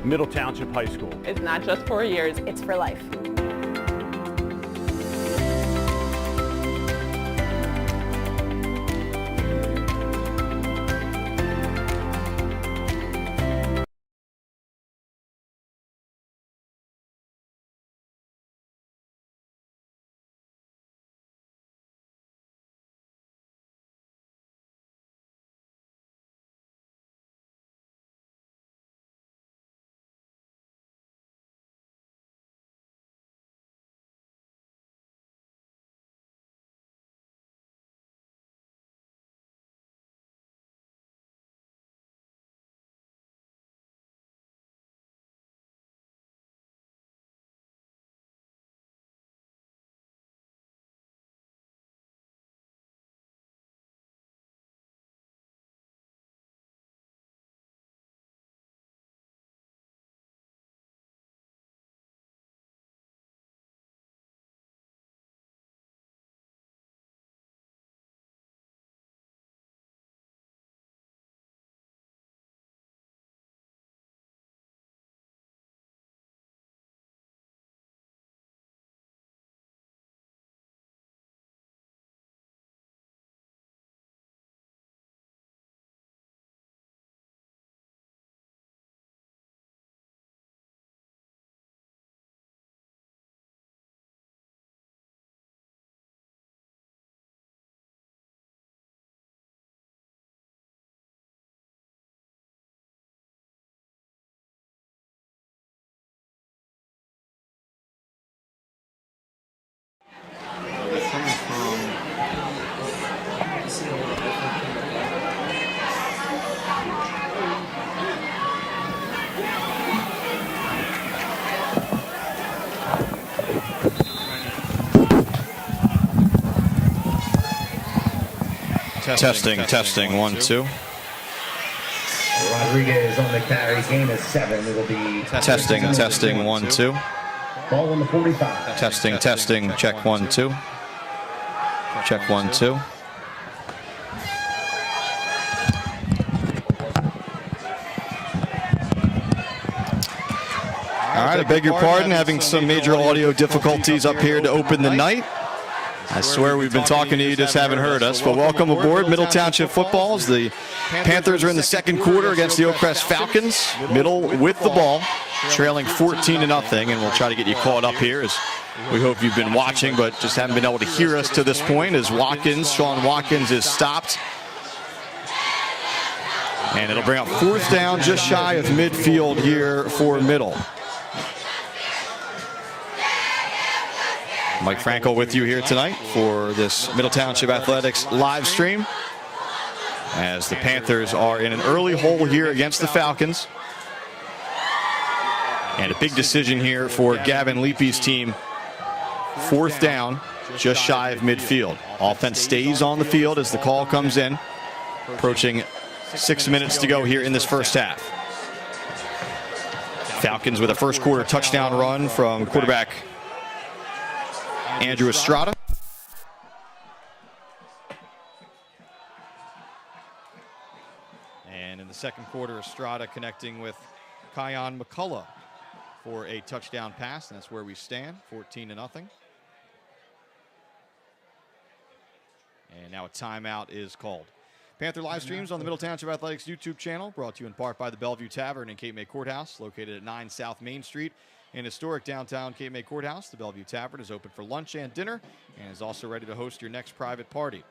Middle Township High School. It's not just 4 years, It's for life. Testing, 1, 2. Rodriguez on the carry, gain of 7. It'll be Testing, 1, 2. ball on the 45. Testing, check 1, 2. Check 1, 2. All right, I beg your pardon, having some major audio difficulties up here to open the night. I swear we've been talking to you, just haven't heard us. But welcome aboard Middle Township football. The Panthers are in the second quarter against the Oakcrest Falcons. Middle with the ball, trailing 14-0, and we'll try to get you caught up here as we hope you've been watching but just haven't been able to hear us to this point as Sean Watkins is stopped. And it'll bring up 4th down just shy of midfield here for Middle. Mike Frankel with you here tonight for this Middle Township Athletics live stream as the Panthers are in an early hole here against the Falcons. And a big decision here for Gavin Leapy's team. 4th down, just shy of midfield. Offense stays on the field as the call comes in. Approaching 6 minutes to go here in this first half. Falcons with a first quarter touchdown run from quarterback Andrew Estrada. And in the second quarter, Estrada connecting with Kion McCullough for a touchdown pass, and that's where we stand, 14-0. And now a timeout is called. Panther live streams on the Middle Township Athletics YouTube channel, brought to you in part by the Bellevue Tavern and Cape May Courthouse, located at 9 South Main Street. In historic downtown Cape May Courthouse, the Bellevue Tavern is open for lunch and dinner and is also ready to host your next private party.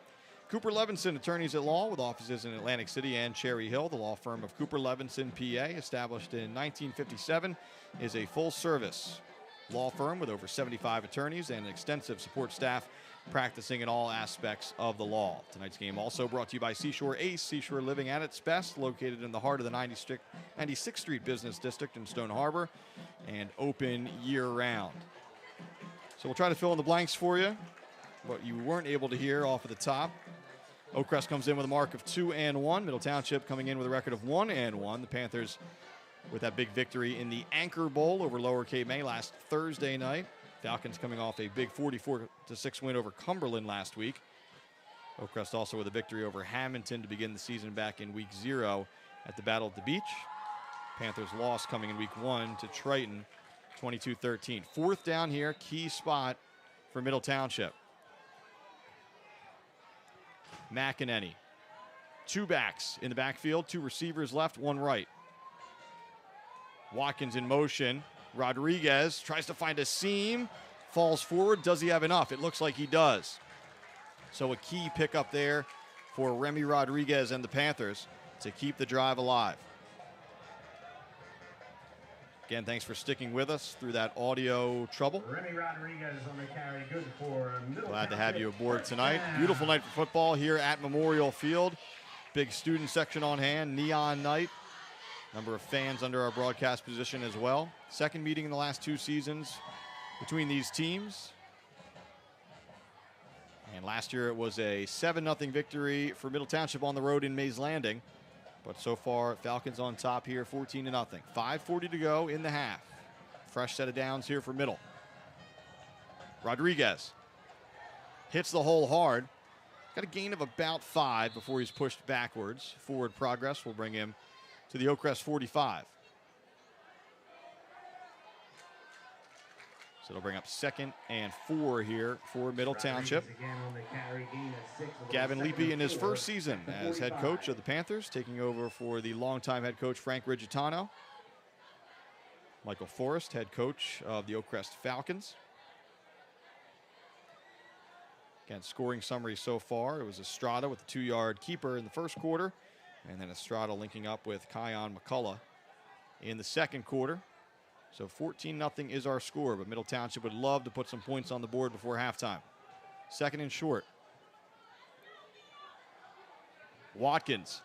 Cooper Levinson, attorneys at law with offices in Atlantic City and Cherry Hill. The law firm of Cooper Levinson, PA, established in 1957, is a full-service law firm with over 75 attorneys and an extensive support staff practicing in all aspects of the law. Tonight's game also brought to you by Seashore Ace, Seashore Living at its best, located in the heart of the 96th Street Business District in Stone Harbor, and open year-round. So we'll try to fill in the blanks for you, what you weren't able to hear off of the top. Oakcrest comes in with a mark of 2-1. Middle Township coming in with a record of 1-1. The Panthers with that big victory in the Anchor Bowl over Lower Cape May last Thursday night. Falcons coming off a big 44-6 win over Cumberland last week. Oakcrest also with a victory over Hamilton to begin the season back in week 0 at the Battle at the Beach. Panthers loss coming in week 1 to Triton, 22-13. 4th down here, key spot for Middle Township. McEnany. 2 backs in the backfield, 2 receivers left, 1 right. Watkins in motion. Rodriguez tries to find a seam, falls forward. Does he have enough? It looks like he does. So a key pickup there for Remy Rodriguez and the Panthers to keep the drive alive. Again, thanks for sticking with us through that audio trouble. Remy Rodriguez on the carry, good for Middle Glad to have you Township. aboard tonight. Beautiful night for football here at Memorial Field. Big student section on hand, neon night. Number of fans under our broadcast position as well. Second meeting in the last 2 seasons between these teams. And last year it was a 7-0 victory for Middle Township on the road in Mays Landing. But so far, Falcons on top here, 14-0. 5:40 to go in the half. Fresh set of downs here for Middle. Rodriguez hits the hole hard. Got a gain of about 5 before he's pushed backwards. Forward progress will bring him to the Oakcrest 45. So it'll bring up 2nd and 4 here for Middle Township. Gavin Leapy in his first season as head coach of the Panthers, taking over for the longtime head coach Frank Rigitano. Michael Forrest, head coach of the Oakcrest Falcons. Again, scoring summary so far. It was Estrada with a 2-yard keeper in the first quarter, and then Estrada linking up with Kion McCullough in the second quarter. So 14-0 is our score, but Middle Township would love to put some points on the board before halftime. 2nd and short. Watkins.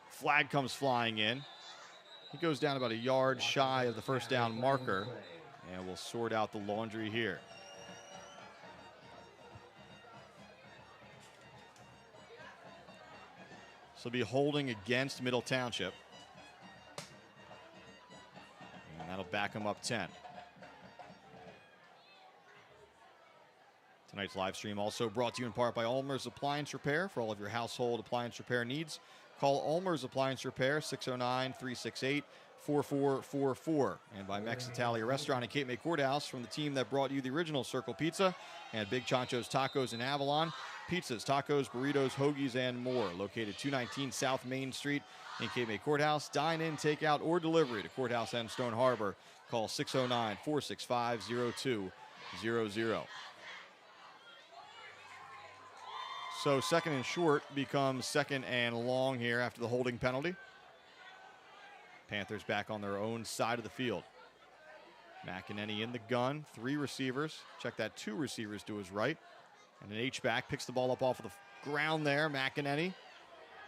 Flag comes flying in. He goes down about a yard shy of the first down marker, and we'll sort out the laundry here. So he'll be holding against Middle Township. And that'll back him up 10. Tonight's live stream also brought to you in part by Ulmer's Appliance Repair. For all of your household appliance repair needs, call Ulmer's Appliance Repair, 609-368-4444. And by Mex Italia Restaurant and Cape May Courthouse, from the team that brought you the original Circle Pizza and Big Chancho's Tacos in Avalon. Pizzas, tacos, burritos, hoagies, and more. Located 219 South Main Street in Cape May Courthouse. Dine in, take out, or delivery to Courthouse and Stone Harbor. Call 609-465-0200. So 2nd and short becomes 2nd and long here after the holding penalty. Panthers back on their own side of the field. McEnany in the gun, 3 receivers. Check that, 2 receivers to his right. And an H-back picks the ball up off of the ground there. McEnany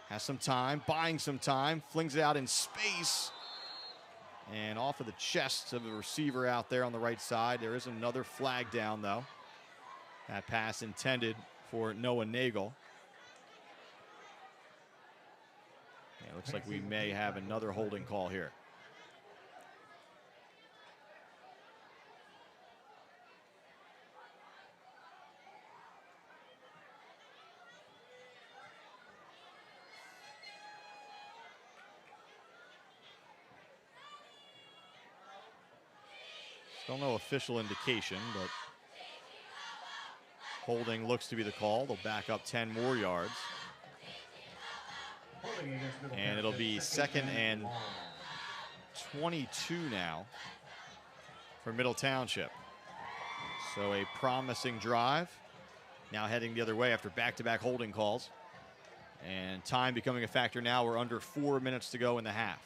has some time, buying some time, flings it out in space. And off of the chest of the receiver out there on the right side. There is another flag down, though. That pass intended for Noah Nagel. Yeah, looks like we may have another holding call here. Still no official indication, but holding looks to be the call. They'll back up 10 more yards. And it'll be 2nd and 22 now for Middle Township. So a promising drive. Now heading the other way after back-to-back holding calls. And time becoming a factor now. We're under 4 minutes to go in the half.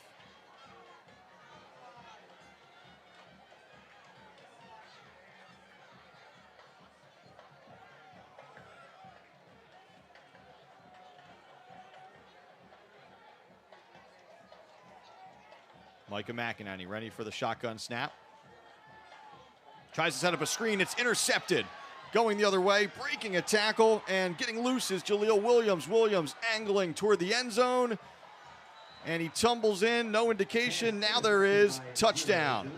Micah McEnany ready for the shotgun snap. Tries to set up a screen. It's intercepted. Going the other way, breaking a tackle, and getting loose is Jaleel Williams. Williams angling toward the end zone, and he tumbles in. No indication. Now there is. Touchdown.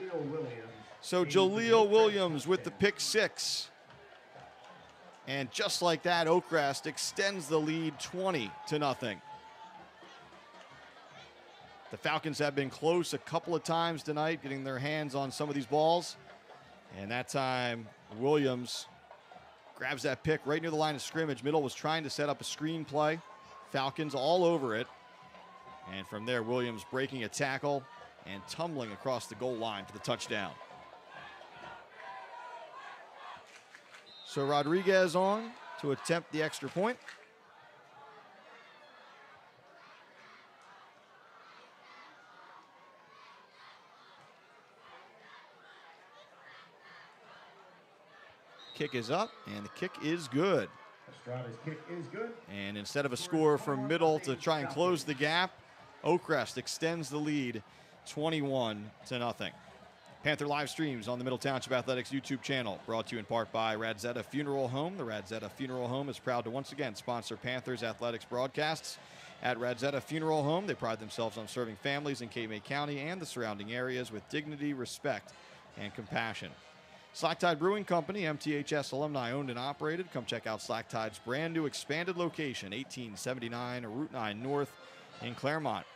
So Jaleel Williams with the pick 6. And just like that, Oakcrest extends the lead 20-0. The Falcons have been close a couple of times tonight, getting their hands on some of these balls. And that time, Williams grabs that pick right near the line of scrimmage. Middle was trying to set up a screen play. Falcons all over it. And from there, Williams breaking a tackle and tumbling across the goal line for the touchdown. So Rodriguez on to attempt the extra point. Kick is up, and the kick is good. Estrada's kick is good. And instead of a score from Middle to try and close the gap, Oakcrest extends the lead 21-0. Panther live streams on the Middle Township Athletics YouTube channel, brought to you in part by Radzetta Funeral Home. The Radzetta Funeral Home is proud to once again sponsor Panthers athletics broadcasts. At Radzetta Funeral Home, they pride themselves on serving families in Cape May County and the surrounding areas with dignity, respect, and compassion. Slack Tide Brewing Company, MTHS alumni owned and operated. Come check out Slack Tide's brand new expanded location, 1879 Route 9 North in Claremont.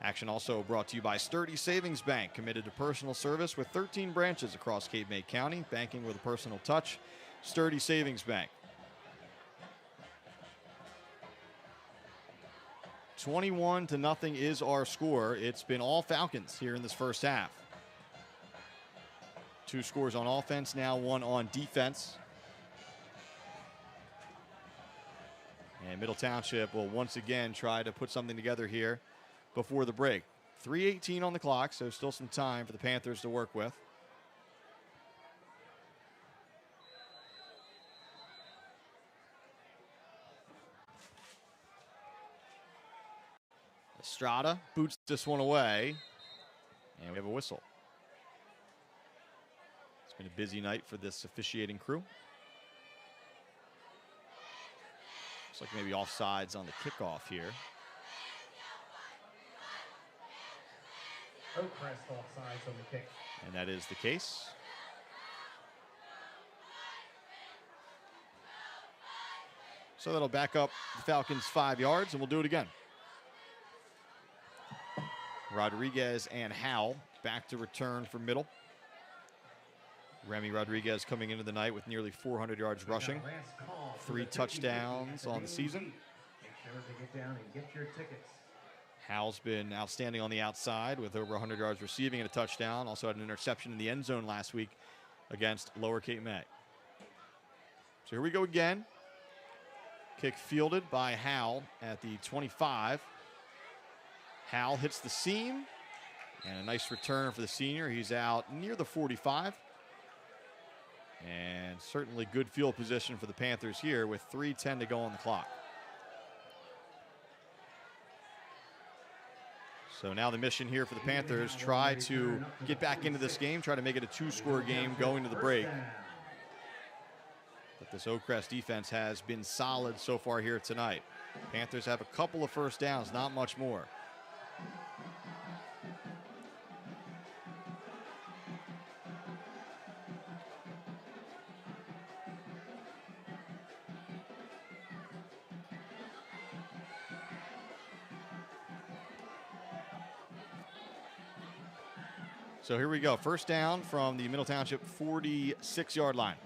Action also brought to you by Sturdy Savings Bank, committed to personal service with 13 branches across Cape May County, banking with a personal touch. Sturdy Savings Bank. 21-0 is our score. It's been all Falcons here in this first half. 2 scores on offense now, 1 on defense. And Middle Township will once again try to put something together here before the break. 3:18 on the clock, so still some time for the Panthers to work with. Estrada boots this one away, and we have a whistle. It's been a busy night for this officiating crew. Looks like maybe offsides on the kickoff here. Oakcrest offsides on the kick. And that is the case. So that'll back up the Falcons 5 yards, and we'll do it again. Rodriguez and Howell back to return for Middle. Remy Rodriguez coming into the night with nearly 400 yards rushing. 3 touchdowns on the season. Make sure to get down and get your tickets. Howell's been outstanding on the outside with over 100 yards receiving and a touchdown. Also had an interception in the end zone last week against Lower Cape May. So here we go again. Kick fielded by Howell at the 25. Howell hits the seam, and a nice return for the senior. He's out near the 45. And certainly good field position for the Panthers here with 3:10 to go on the clock. So now the mission here for the Panthers, try to get back into this game, try to make it a 2-score game going to the break. But this Oakcrest defense has been solid so far here tonight. Panthers have a couple of first downs, not much more. So here we go. First down from the Middle Township 46-yard line.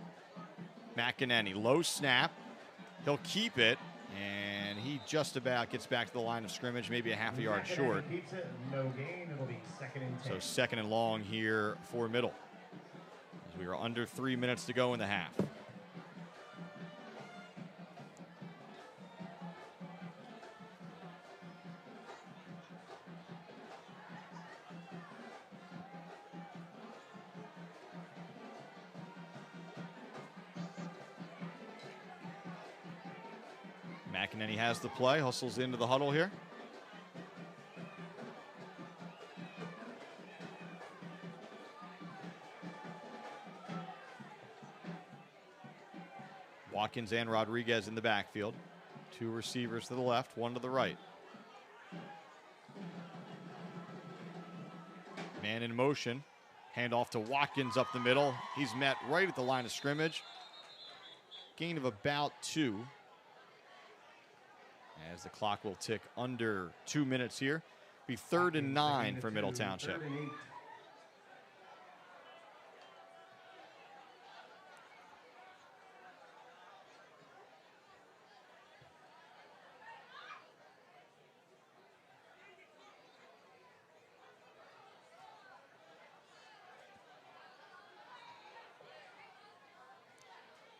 McEnany, low snap. He'll keep it, and he just about gets back to the line of scrimmage, maybe a half a yard short. Keeps it, no gain. It'll be 2nd and 10. So 2nd and long here for Middle. As we are under 3 minutes to go in the half. McEnany has the play, hustles into the huddle here. Watkins and Rodriguez in the backfield. 2 receivers to the left, 1 to the right. Man in motion. Handoff to Watkins up the middle. He's met right at the line of scrimmage. Gain of about 2. As the clock will tick under 2 minutes here. Be 3rd and 9 Second for and Middle 2, Township. 3rd and 8.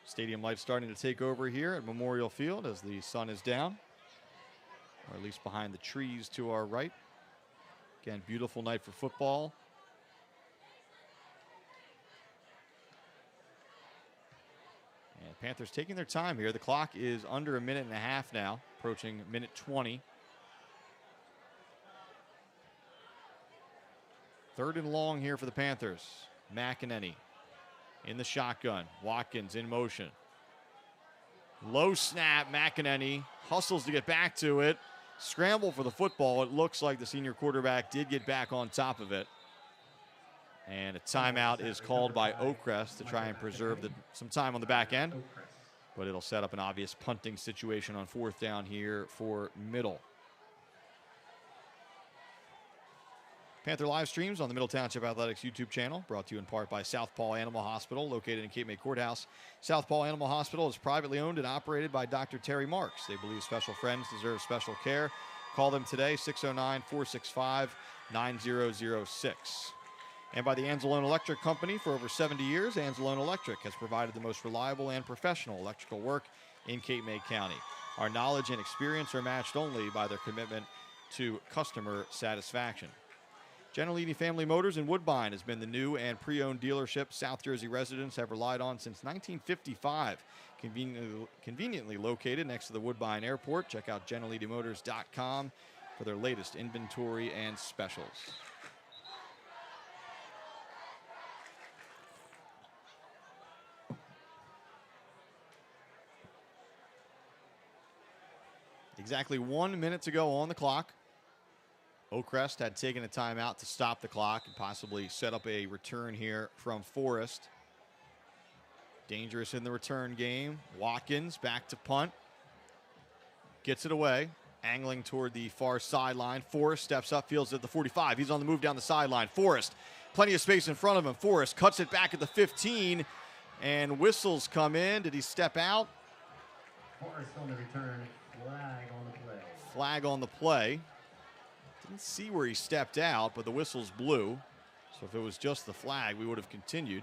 Stadium lights starting to take over here at Memorial Field as the sun is down, or at least behind the trees to our right. Again, beautiful night for football. And Panthers taking their time here. The clock is under a minute and a half now, approaching minute 20. 3rd and long here for the Panthers. McEnany in the shotgun. Watkins in motion. Low snap. McEnany hustles to get back to it. Scramble for the football. It looks like the senior quarterback did get back on top of it. And a timeout is called by Oakcrest to try and preserve some time on the back end. But it'll set up an obvious punting situation on 4th down here for Middle. Panther live streams on the Middle Township Athletics YouTube channel, brought to you in part by Southpaw Animal Hospital, located in Cape May Courthouse. Southpaw Animal Hospital is privately owned and operated by Dr. Terry Marks. They believe special friends deserve special care. Call them today, 609-465-9006. And by the Anzalone Electric Company. For over 70 years, Anzalone Electric has provided the most reliable and professional electrical work in Cape May County. Our knowledge and experience are matched only by their commitment to customer satisfaction. Gentilini Family Motors in Woodbine has been the new and pre-owned dealership South Jersey residents have relied on since 1955. Conveniently located next to the Woodbine Airport. Check out GentiliniMotors.com for their latest inventory and specials. Exactly 1 minute to go on the clock. Oakcrest had taken a timeout to stop the clock and possibly set up a return here from Forrest. Dangerous in the return game. Watkins back to punt. Gets it away. Angling toward the far sideline. Forrest steps up, fields at the 45. He's on the move down the sideline. Forrest, plenty of space in front of him. Forrest cuts it back at the 15. And whistles come in. Did he step out? Forrest on the return. Flag on the play. Flag on the play. Didn't see where he stepped out, but the whistle's blew. So if it was just the flag, we would have continued.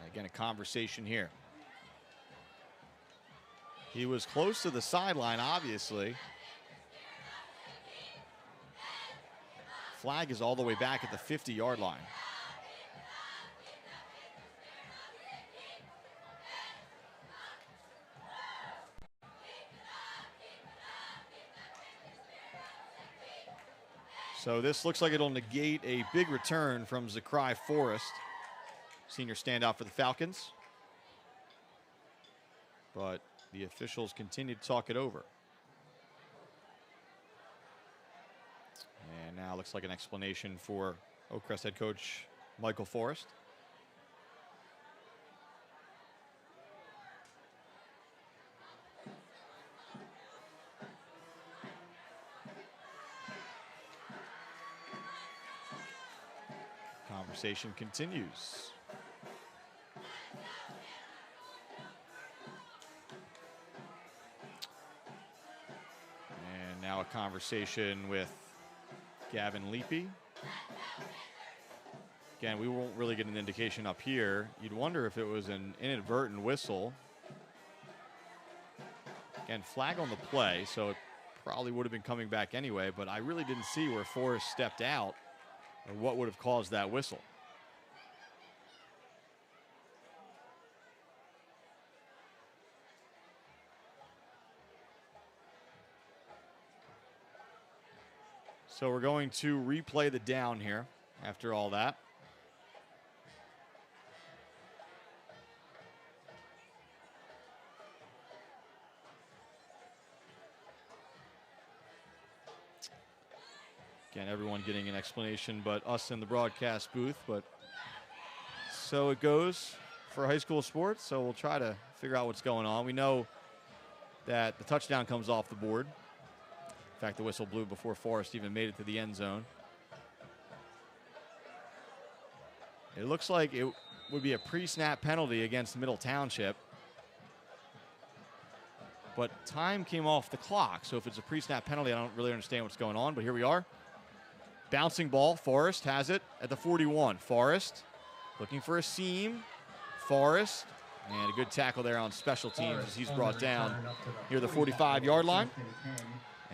Again, a conversation here. He was close to the sideline, obviously. Flag is all the way back at the 50-yard line. So this looks like it'll negate a big return from Zachary Forrest, senior standout for the Falcons. But the officials continue to talk it over. And now looks like an explanation for Oakcrest head coach Michael Forrest. Conversation continues. And now a conversation with Gavin Leapy. Again, we won't really get an indication up here. You'd wonder if it was an inadvertent whistle. Again, flag on the play, so it probably would have been coming back anyway, but I really didn't see where Forrest stepped out or what would have caused that whistle. So we're going to replay the down here after all that. Again, everyone getting an explanation but us in the broadcast booth. But so it goes for high school sports. So we'll try to figure out what's going on. We know that the touchdown comes off the board. In fact, the whistle blew before Forrest even made it to the end zone. It looks like it would be a pre-snap penalty against Middle Township. But time came off the clock, so if it's a pre-snap penalty, I don't really understand what's going on, but here we are. Bouncing ball, Forrest has it at the 41. Forrest looking for a seam. Forrest, and a good tackle there on special teams as he's brought down near the 45-yard line.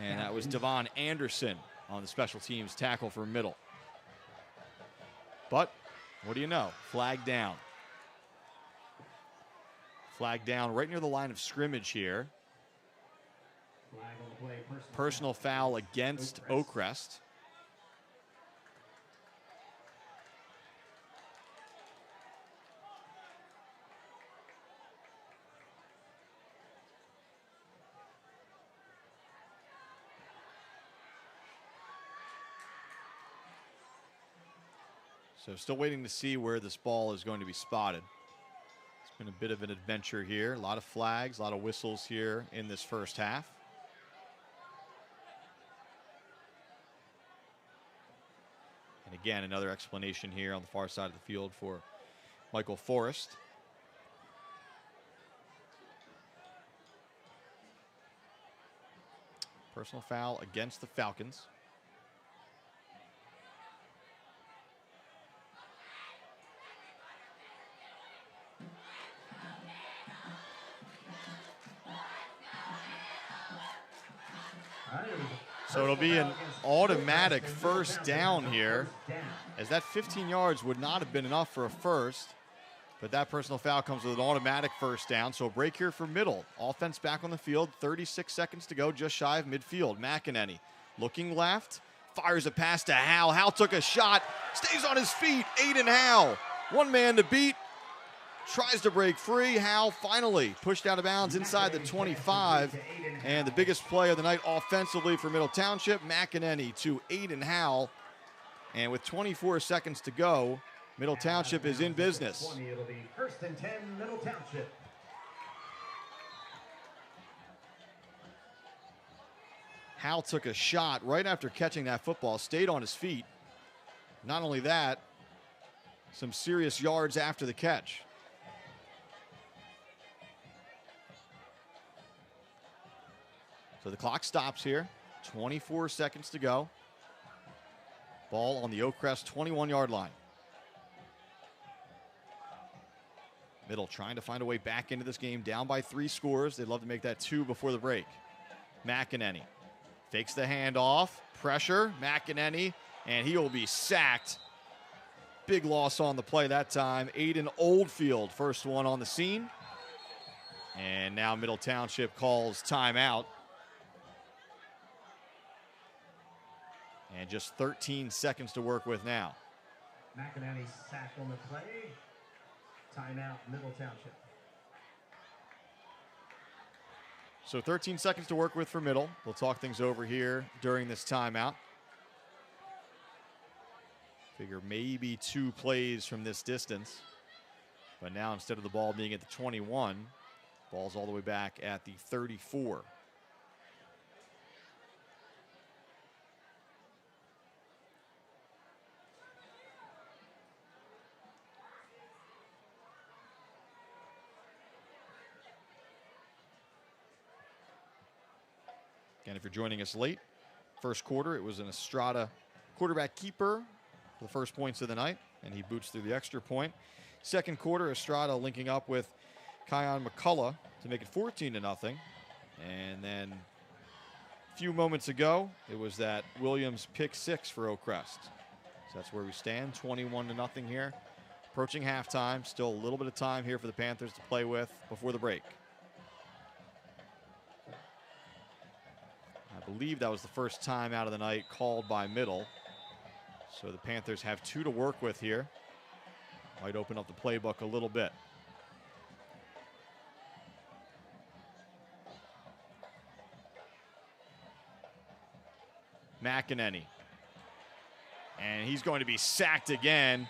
And that was Devon Anderson on the special teams tackle for Middle. But what do you know? Flag down. Flag down right near the line of scrimmage here. Personal foul against Oakcrest. So still waiting to see where this ball is going to be spotted. It's been a bit of an adventure here. A lot of flags, a lot of whistles here in this first half. And again, another explanation here on the far side of the field for Michael Forrest. Personal foul against the Falcons. So it'll be an automatic first down here, as that 15 yards would not have been enough for a first, but that personal foul comes with an automatic first down. So a break here for Middle. Offense back on the field, 36 seconds to go, just shy of midfield. McEnany looking left, fires a pass to Hal. Hal took a shot, stays on his feet. Aiden Hal, one man to beat. Tries to break free. Hal finally pushed out of bounds inside the 25. And the biggest play of the night offensively for Middle Township, McEnany to Aiden Hal. And with 24 seconds to go, Middle Township is in business. It'll be 1st and 10, Middle Township. Hal took a shot right after catching that football, stayed on his feet. Not only that, some serious yards after the catch. So the clock stops here. 24 seconds to go. Ball on the Oakcrest 21-yard line. Middle trying to find a way back into this game, down by 3 scores. They'd love to make that 2 before the break. McEnany fakes the handoff. Pressure. McEnany, and he will be sacked. Big loss on the play that time. Aiden Oldfield, first one on the scene. And now Middle Township calls timeout. And just 13 seconds to work with now. McEnany sacked on the play. Timeout, Middle Township. So 13 seconds to work with for Middle. We'll talk things over here during this timeout. Figure maybe 2 plays from this distance. But now instead of the ball being at the 21, ball's all the way back at the 34. Again, if you're joining us late, first quarter, it was an Estrada quarterback keeper for the first points of the night, and he boots through the extra point. Second quarter, Estrada linking up with Kion McCullough to make it 14-0. And then a few moments ago, it was that Williams pick 6 for Oakcrest. So that's where we stand, 21-0 here. Approaching halftime, still a little bit of time here for the Panthers to play with before the break. I believe that was the first time out of the night called by Middle. So the Panthers have 2 to work with here. Might open up the playbook a little bit. McEnany. And he's going to be sacked again.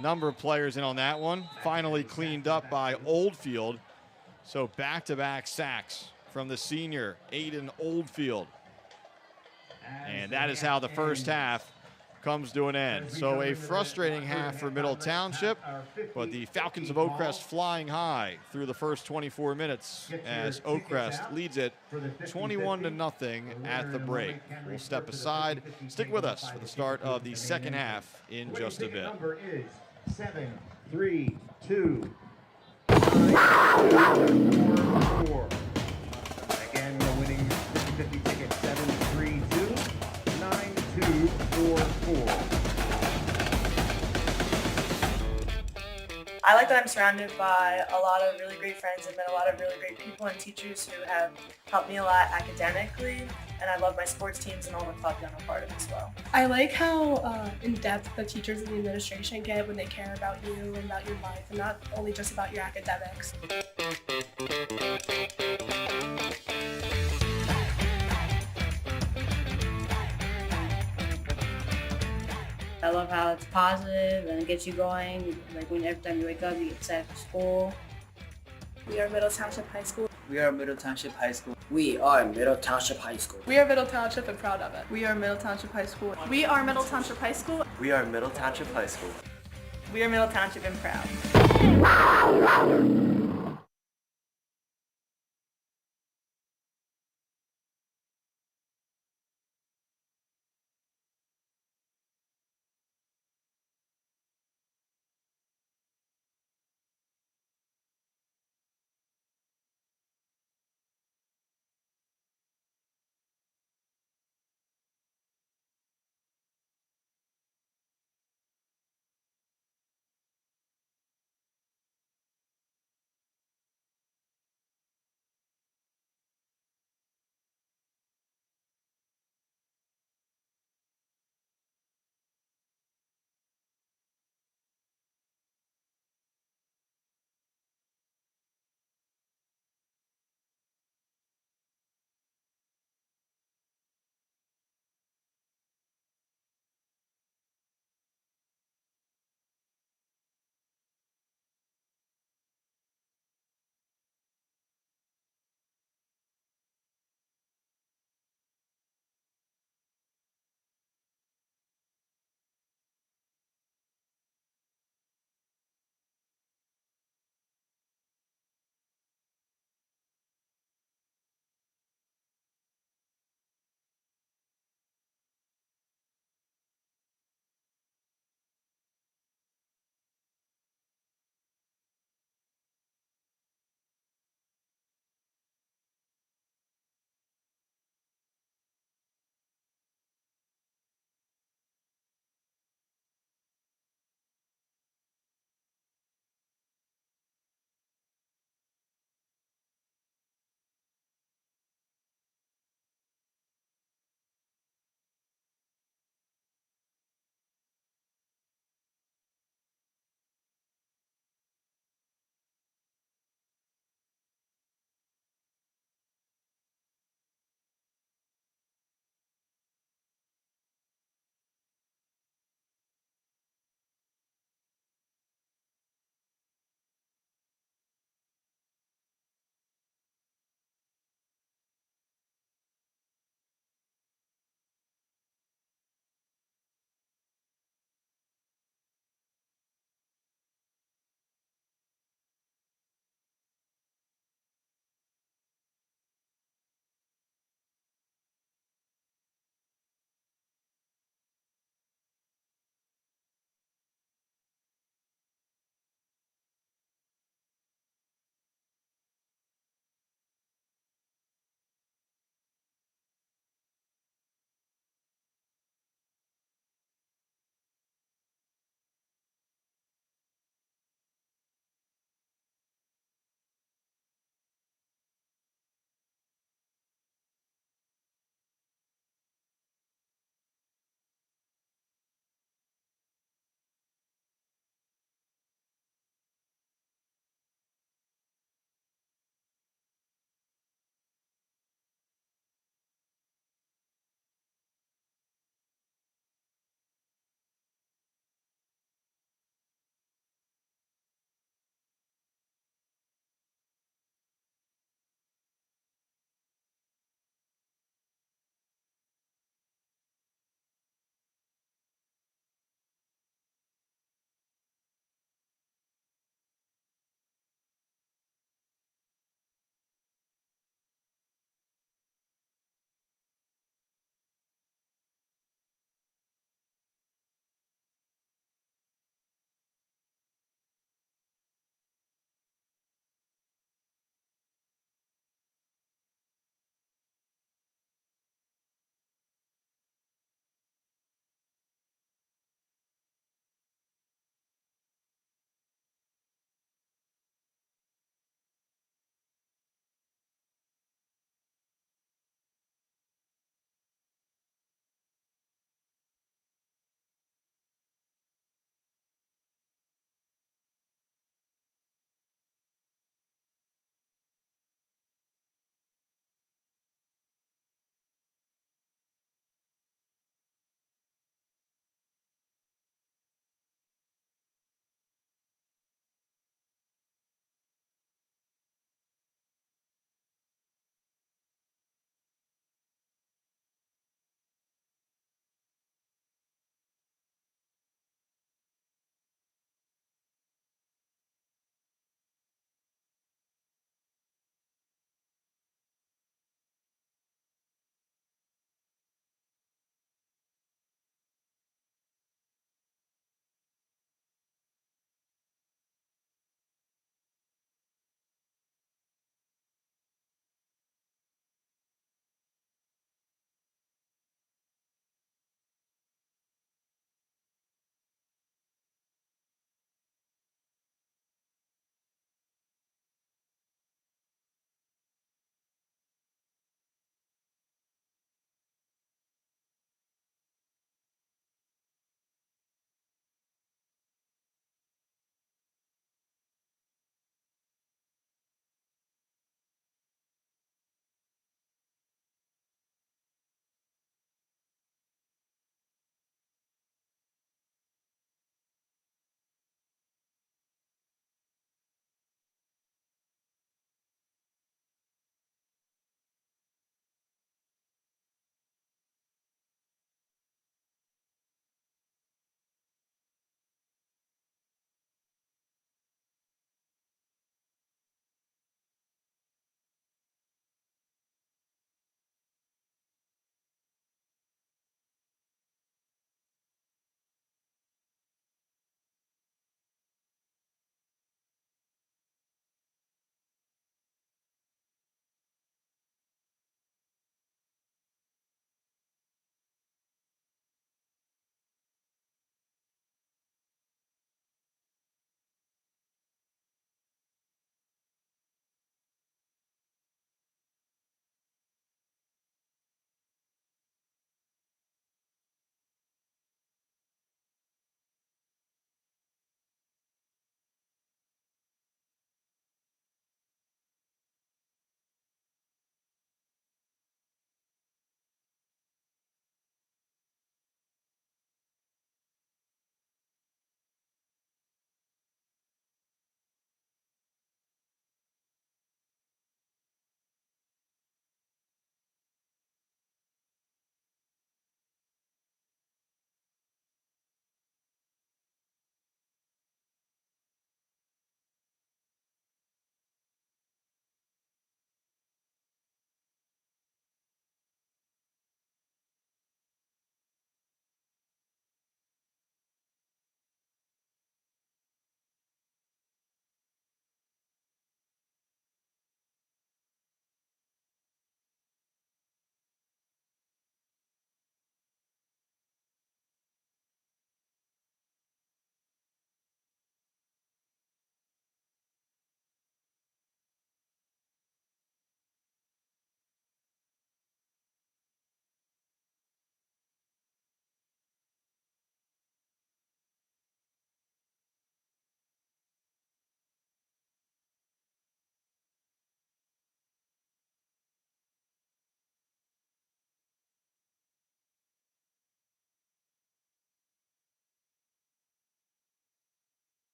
Number of players in on that one. Finally cleaned up by Oldfield. So back-to-back sacks from the senior, Aiden Oldfield. As And that is how the first half comes to an end. So a frustrating half for Middle Township, but the Falcons of Oakcrest flying high through the first 24 minutes as Oakcrest leads it 21-0 at the break. We'll step aside. Stick with us for the start of the second half in just a bit. Number is 732. Again, the winning 50-50 ticket 732-9244. I like that I'm surrounded by a lot of really great friends and met a lot of really great people and teachers who have helped me a lot academically, and I love my sports teams and all the clubs I'm a part of as well. I like how in-depth the teachers and the administration get when they care about you and about your life and not only just about your academics. I love how it's positive and it gets you going. Like when every time you wake up, you get excited for school. We are Middle Township High School. We are Middle Township High School. We are Middle Township High School. We are Middle Township and proud of it. We are Middle Township High School. We are Middle Township High School. We are Middle Township High School. We are Middle Township and proud.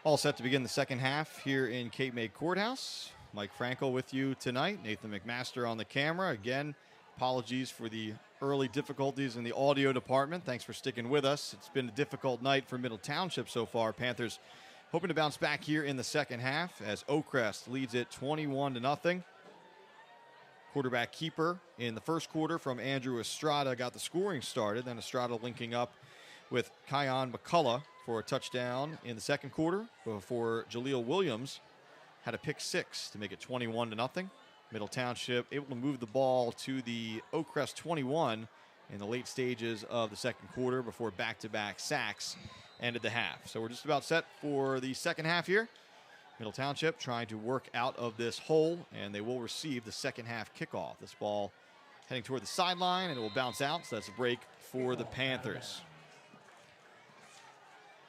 All set to begin the second half here in Cape May Courthouse. Mike Frankel with you tonight. Nathan McMaster on the camera. Again, apologies for the early difficulties in the audio department. Thanks for sticking with us. It's been a difficult night for Middle Township so far. Panthers hoping to bounce back here in the second half as Oakcrest leads it 21-0. Quarterback keeper in the first quarter from Andrew Estrada got the scoring started. Then Estrada linking up with Kion McCullough for a touchdown in the second quarter before Jaleel Williams had a pick six to make it 21-0. Middle Township able to move the ball to the Oakcrest 21 in the late stages of the second quarter before back-to-back sacks ended the half. So we're just about set for the second half here. Middle Township trying to work out of this hole, and they will receive the second half kickoff. This ball heading toward the sideline, and it will bounce out, so that's a break for the Panthers.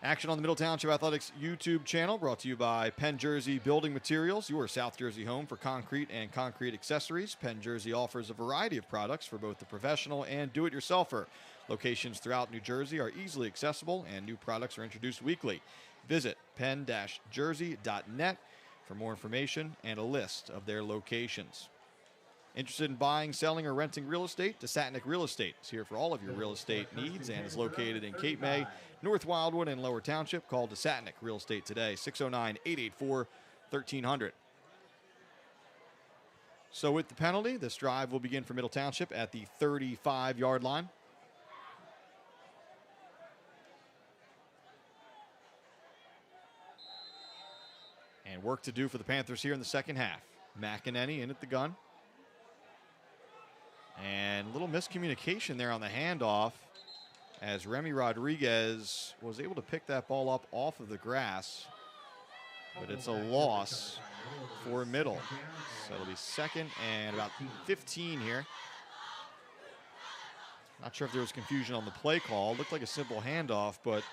Action on the Middle Township Athletics YouTube channel brought to you by Penn Jersey Building Materials, your South Jersey home for concrete and concrete accessories. Penn Jersey offers a variety of products for both the professional and do-it-yourselfer. Locations throughout New Jersey are easily accessible, and new products are introduced weekly. Visit penn-jersey.net for more information and a list of their locations. Interested in buying, selling, or renting real estate? DeSatnick Real Estate is here for all of your real estate needs and is located in Cape May, North Wildwood, and Lower Township. Call DeSatnick Real Estate today, 609-884-1300. So with the penalty, this drive will begin for Middle Township at the 35-yard line. And work to do for the Panthers here in the second half. McEnany in at the gun. And a little miscommunication there on the handoff as Remy Rodriguez was able to pick that ball up off of the grass. But it's a loss for Middle. So it'll be second and about 15 here. Not sure if there was confusion on the play call. It looked like a simple handoff, but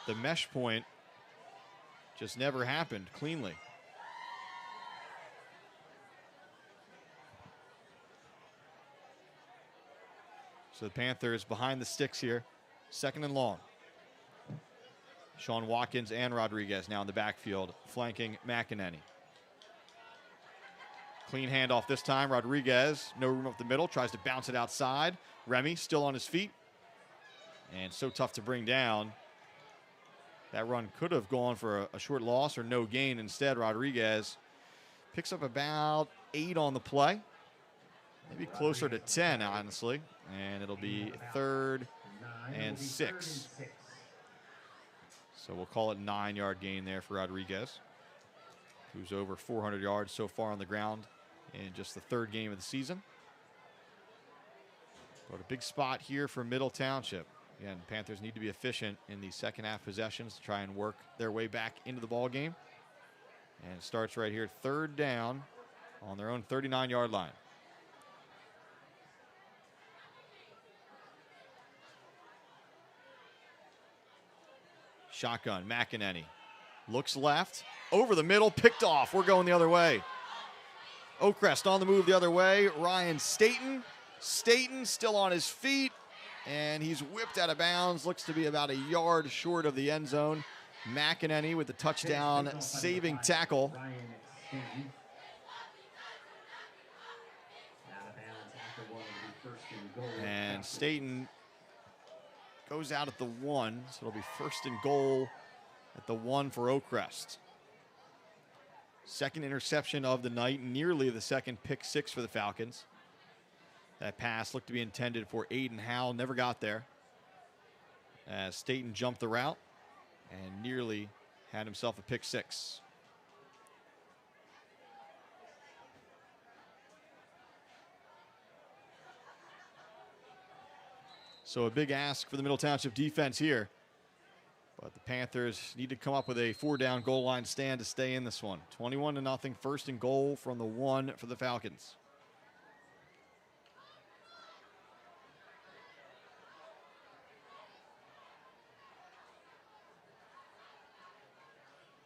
the mesh point just never happened cleanly. So the Panthers behind the sticks here, second and long. Sean Watkins and Rodriguez now in the backfield, flanking McEnany. Clean handoff this time. Rodriguez, no room up the middle, tries to bounce it outside. Remy still on his feet. And so tough to bring down. That run could have gone for a short loss or no gain. Instead, Rodriguez picks up about 8 on the play. Maybe closer to 10, honestly. And it'll be 3rd and 6. So we'll call it 9-yard gain there for Rodriguez, who's over 400 yards so far on the ground in just the 3rd game of the season. But a big spot here for Middle Township. Again, Panthers need to be efficient in the second half possessions to try and work their way back into the ball game. And it starts right here, 3rd down on their own 39-yard line. Shotgun, McEnany looks left, over the middle, picked off. We're going the other way. Oakcrest on the move the other way. Ryan Staten still on his feet, and he's whipped out of bounds. Looks to be about a yard short of the end zone. McEnany with the touchdown saving tackle. And Staten goes out at the 1, so it'll be 1st and goal at the 1 for Oakcrest. Second interception of the night, nearly the second pick 6 for the Falcons. That pass looked to be intended for Aiden Howell, never got there. As Staten jumped the route and nearly had himself a pick 6. So a big ask for the Middle Township defense here. But the Panthers need to come up with a 4-down goal line stand to stay in this one. 21-0, 1st and goal from the 1 for the Falcons.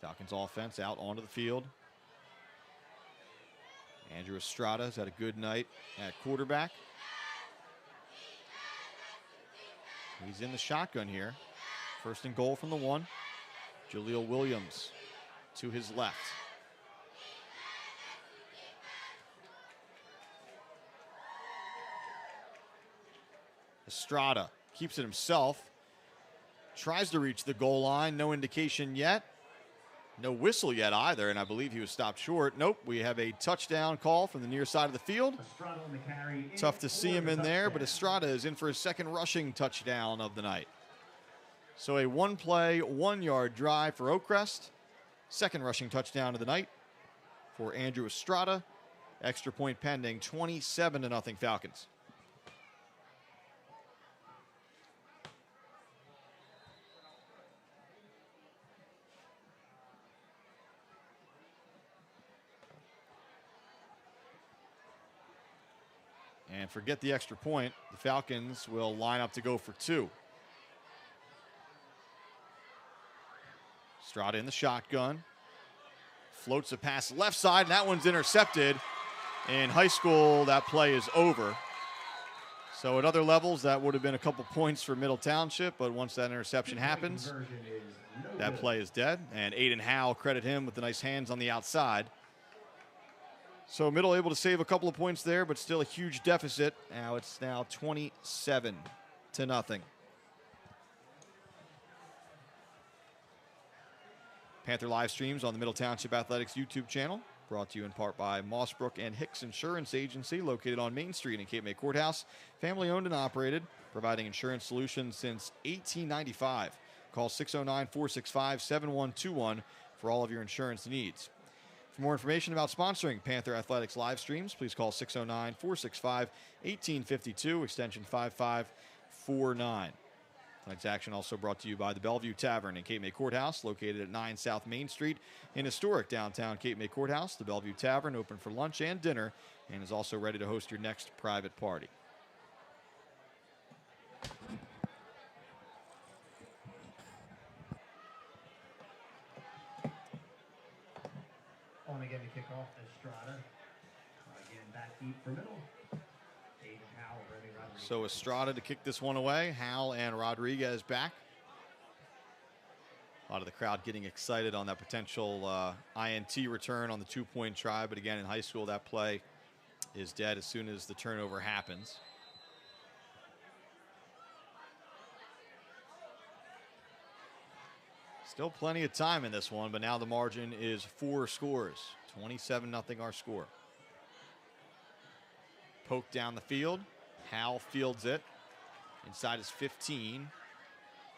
Falcons offense out onto the field. Andrew Estrada has had a good night at quarterback. He's in the shotgun here. 1st and goal from the 1. Jaleel Williams to his left. Estrada keeps it himself. Tries to reach the goal line. No indication yet. No whistle yet either, and I believe he was stopped short. Nope, we have a touchdown call from the near side of the field. Estrada on the carry. Tough to see him in there, but Estrada is in for his second rushing touchdown of the night. So a one-play, one-yard drive for Oakcrest. Second rushing touchdown of the night for Andrew Estrada. Extra point pending, 27-0 Falcons. And forget the extra point. The Falcons will line up to go for two. Estrada in the shotgun. Floats a pass left side, and that one's intercepted. In high school, that play is over. So at other levels, that would have been a couple points for Middle Township, but once that interception happens, that play is dead. And Aiden Howe, credit him with the nice hands on the outside. So Middle able to save a couple of points there, but still a huge deficit. Now it's 27-0. Panther live streams on the Middle Township Athletics YouTube channel. Brought to you in part by Mossbrook and Hicks Insurance Agency, located on Main Street in Cape May Courthouse. Family owned and operated, providing insurance solutions since 1895. Call 609-465-7121 for all of your insurance needs. For more information about sponsoring Panther Athletics live streams, please call 609-465-1852, extension 5549. Tonight's action also brought to you by the Bellevue Tavern in Cape May Courthouse, located at 9 South Main Street in historic downtown Cape May Courthouse. The Bellevue Tavern open for lunch and dinner and is also ready to host your next private party. On again to kick off Estrada. Again, back deep for Middle. David Howell, Remy Rodriguez. So Estrada to kick this one away. Hal and Rodriguez back. A lot of the crowd getting excited on that potential INT return on the two-point try. But again, in high school, that play is dead as soon as the turnover happens. Still plenty of time in this one, but now the margin is 4 scores. 27-0 our score. Poke down the field. Hal fields it. Inside his 15.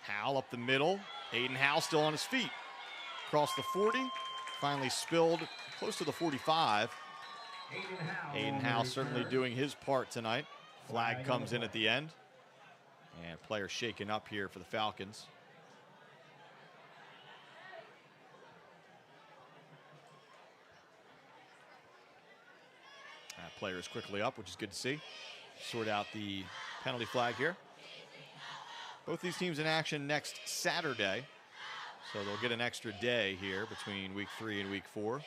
Hal up the middle. Aiden Hal still on his feet. Across the 40. Finally spilled close to the 45. Aiden Hal certainly doing his part tonight. Flag comes in at the end. And players shaken up here for the Falcons. Player is quickly up, which is good to see. Sort out the penalty flag here. Both these teams in action next Saturday, so they'll get an extra day here between week 3 and week 4.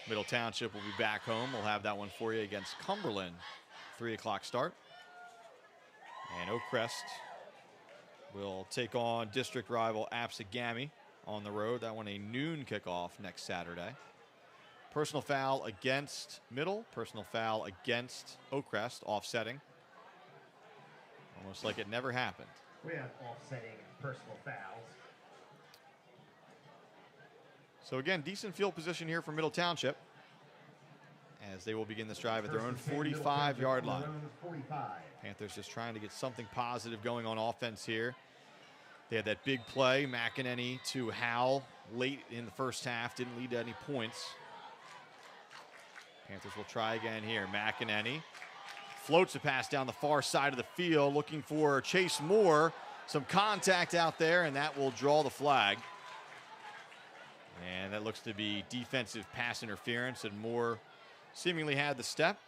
Middle Township will be back home. We'll have that one for you against Cumberland. 3 o'clock start. And Oakcrest will take on district rival Apsagami on the road. That one a noon kickoff next Saturday. Personal foul against Middle. Personal foul against Oakcrest, offsetting. Almost like it never happened. We have offsetting personal fouls. So again, decent field position here for Middle Township as they will begin this drive at their own 45-yard line. Panthers just trying to get something positive going on offense here. They had that big play, McEnany to Howell late in the first half. Didn't lead to any points. Panthers will try again here. McEnany floats a pass down the far side of the field, looking for Chase Moore. Some contact out there, and that will draw the flag. And that looks to be defensive pass interference, and Moore seemingly had the step.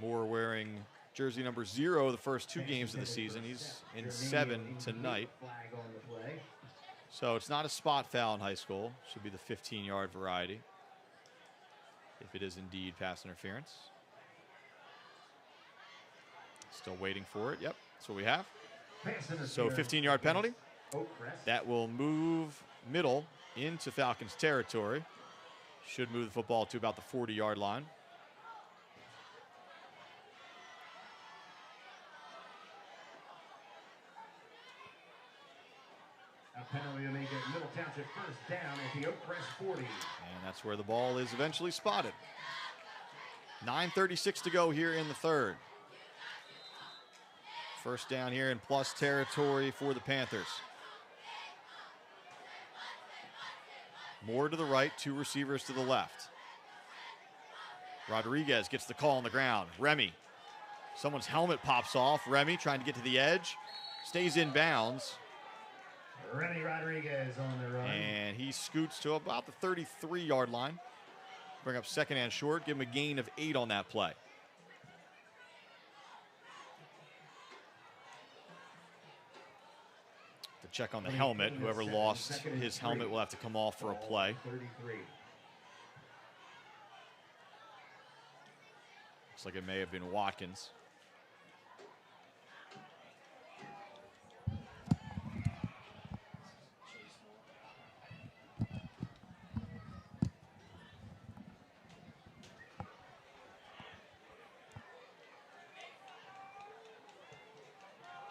Moore wearing jersey number 0 the first 2 games of the season. He's in 7 tonight. So it's not a spot foul in high school. Should be the 15-yard variety, if it is indeed pass interference. Still waiting for it. Yep, that's what we have. So 15-yard penalty. That will move Middle into Falcons territory. Should move the football to about the 40-yard line. A penalty to make it Middle Township first down at the Oakcrest 40. And that's where the ball is eventually spotted. 9:36 to go here in the third. First down here in plus territory for the Panthers. Moore to the right, two receivers to the left. Rodriguez gets the call on the ground. Remy, someone's helmet pops off. Remy trying to get to the edge, stays in bounds. Remy Rodriguez on the run. And he scoots to about the 33-yard line. Bring up second and short, give him a gain of 8 on that play. To check on the helmet, whoever lost his helmet will have to come off for a play. 33. Looks like it may have been Watkins.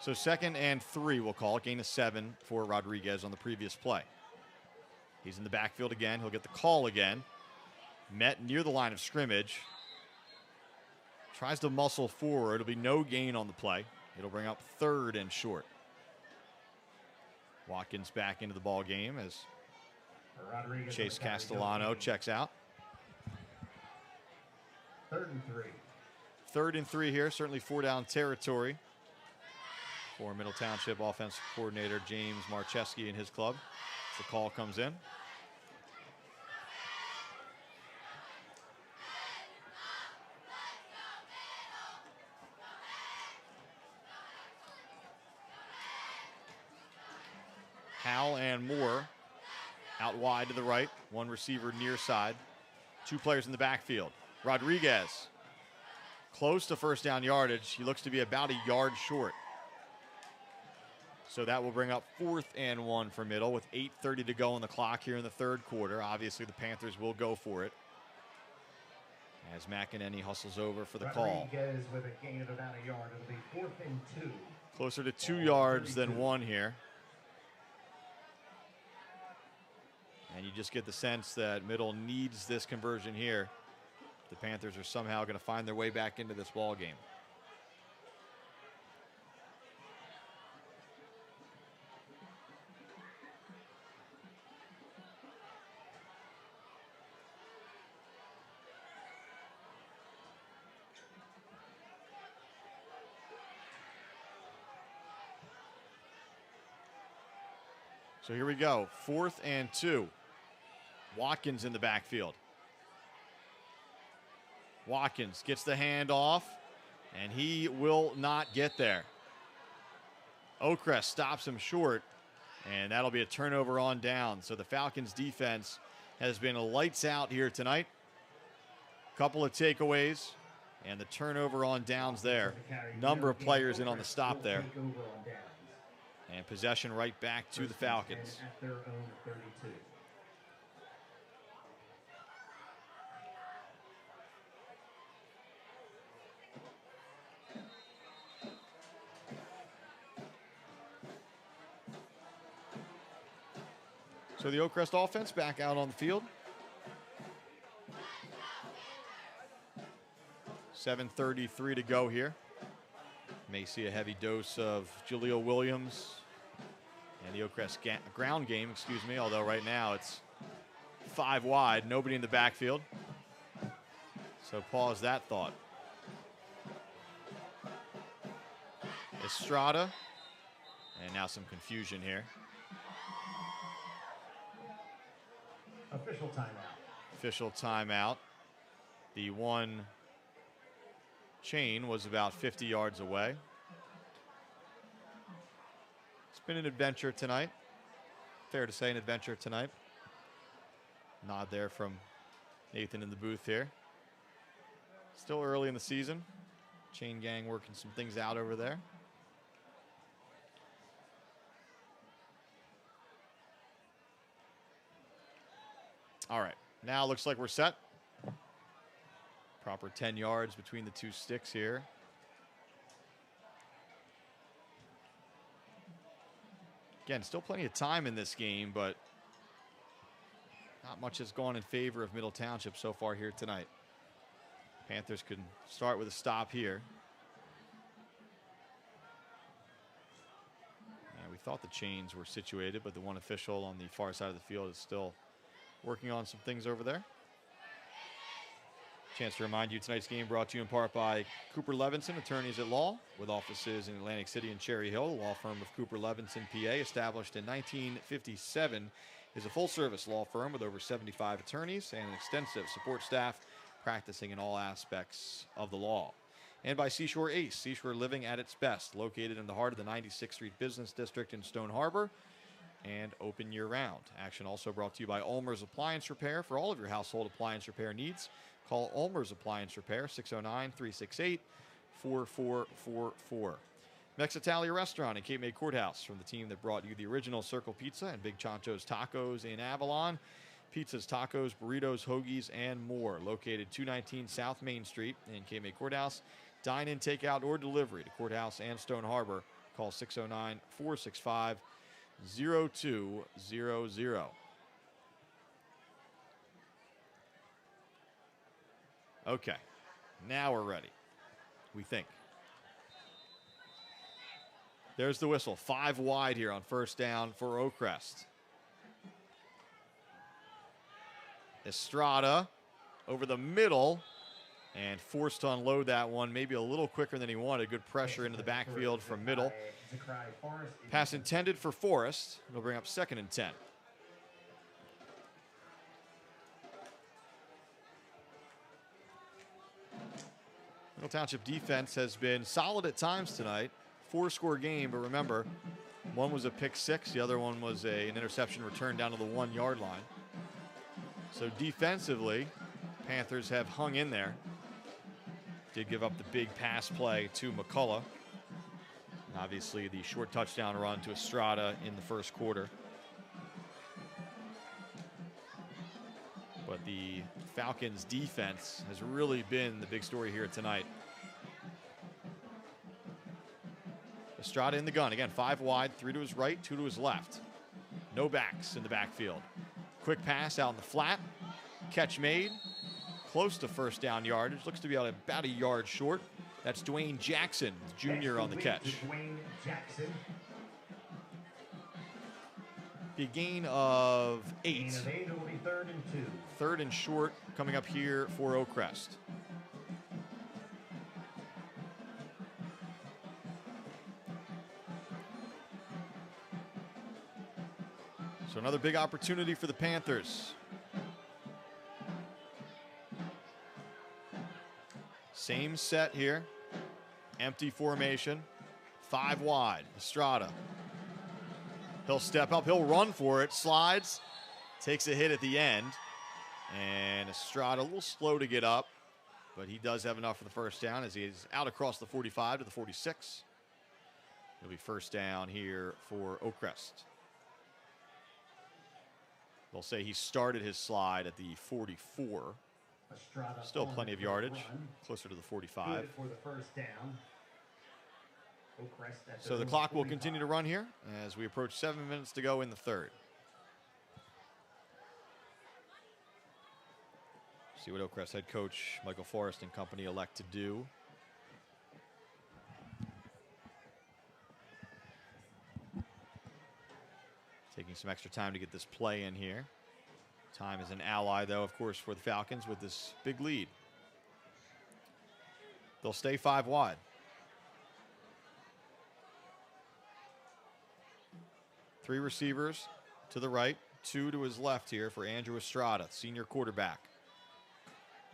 So 2nd and 3, we'll call it. Gain of 7 for Rodriguez on the previous play. He's in the backfield again. He'll get the call again. Met near the line of scrimmage. Tries to muscle forward. It'll be no gain on the play. It'll bring up 3rd and short. Watkins back into the ball game as Rodriguez Chase Castellano checks out. 3rd and 3. 3rd and 3 here. Certainly 4-down territory for Middle Township offensive coordinator James Marcheski and his club. The call comes in. Howell and Moore out wide to the right. One receiver near side. 2 players in the backfield. Rodriguez close to first down yardage. He looks to be about a yard short. So that will bring up 4th and 1 for Middle with 8:30 to go on the clock here in the third quarter. Obviously, the Panthers will go for it as McEnany hustles over for the call. Rodriguez with a gain of about a yard. It'll be 4th and 2. Closer to 2 yards than 1 here. And you just get the sense that Middle needs this conversion here. The Panthers are somehow going to find their way back into this ball game. So here we go, 4th and 2. Watkins in the backfield. Watkins gets the handoff, and he will not get there. Oakcrest stops him short, and that'll be a turnover on down. So the Falcons defense has been lights out here tonight. Couple of takeaways, and the turnover on downs there. Number of players in on the stop there. And possession right back to the Falcons. At their own 32. So the Oakcrest offense back out on the field. 7:33 to go here. May see a heavy dose of Jaleel Williams and the Oakcrest ground game, although right now it's 5 wide, nobody in the backfield. So pause that thought. Estrada, and now some confusion here. Official timeout. Official timeout. The one chain was about 50 yards away. It's been an adventure tonight. Fair to say an adventure tonight. Nod there from Nathan in the booth here. Still early in the season. Chain gang working some things out over there. All right. Now looks like we're set. Proper 10 yards between the two sticks here. Again, still plenty of time in this game, but not much has gone in favor of Middle Township so far here tonight. Panthers can start with a stop here. We thought the chains were situated, but the one official on the far side of the field is still working on some things over there. Chance to remind you, tonight's game brought to you in part by Cooper Levinson, attorneys at law, with offices in Atlantic City and Cherry Hill. The law firm of Cooper Levinson, PA, established in 1957, is a full-service law firm with over 75 attorneys and an extensive support staff practicing in all aspects of the law. And by Seashore Ace, seashore living at its best, located in the heart of the 96th Street Business District in Stone Harbor, and open year-round. Action also brought to you by Ulmer's Appliance Repair. For all of your household appliance repair needs, call Ulmer's Appliance Repair, 609-368-4444. Mexitalia Restaurant in Cape May Courthouse, from the team that brought you the original Circle Pizza and Big Chancho's Tacos in Avalon. Pizzas, tacos, burritos, hoagies, and more. Located 219 South Main Street in Cape May Courthouse. Dine-in, takeout, or delivery to Courthouse and Stone Harbor. Call 609-465-0200. Okay, now we're ready, we think. There's the whistle. 5 wide here on first down for Oakcrest. Estrada over the middle and forced to unload that one, maybe a little quicker than he wanted. Good pressure into the backfield from middle. Pass intended for Forrest. It'll bring up 2nd and 10. Middle Township defense has been solid at times tonight. 4-score game, but remember, one was a pick 6, the other one was an interception return down to the 1-yard line. So defensively, Panthers have hung in there. Did give up the big pass play to McCullough. Obviously, the short touchdown run to Estrada in the first quarter. But the Falcons' defense has really been the big story here tonight. Estrada in the gun. Again, 5 wide, 3 to his right, 2 to his left. No backs in the backfield. Quick pass out in the flat. Catch made. Close to first down yardage. Looks to be about a yard short. That's Dwayne Jackson, Jr. on the catch. Dwayne Jackson. Be a gain of 8. Gain of 8, it'll be 3rd and 2. 3rd and short coming up here for Oakcrest. So another big opportunity for the Panthers. Same set here. Empty formation. 5 wide. Estrada. He'll step up. He'll run for it. Slides. Takes a hit at the end. And Estrada a little slow to get up. But he does have enough for the first down as he is out across the 45 to the 46. It'll be first down here for Oakcrest. They'll say he started his slide at the 44. Estrada Still plenty of yardage, run. closer to the Good 45. for the first down. Oakcrest at So the their clock will 45. continue to run here as we approach 7 minutes to go in the third. See what Oakcrest head coach Michael Forrest and company elect to do. Taking some extra time to get this play in here. Time is an ally, though, of course, for the Falcons with this big lead. They'll stay 5 wide. Three receivers to the right, 2 to his left here for Andrew Estrada, senior quarterback.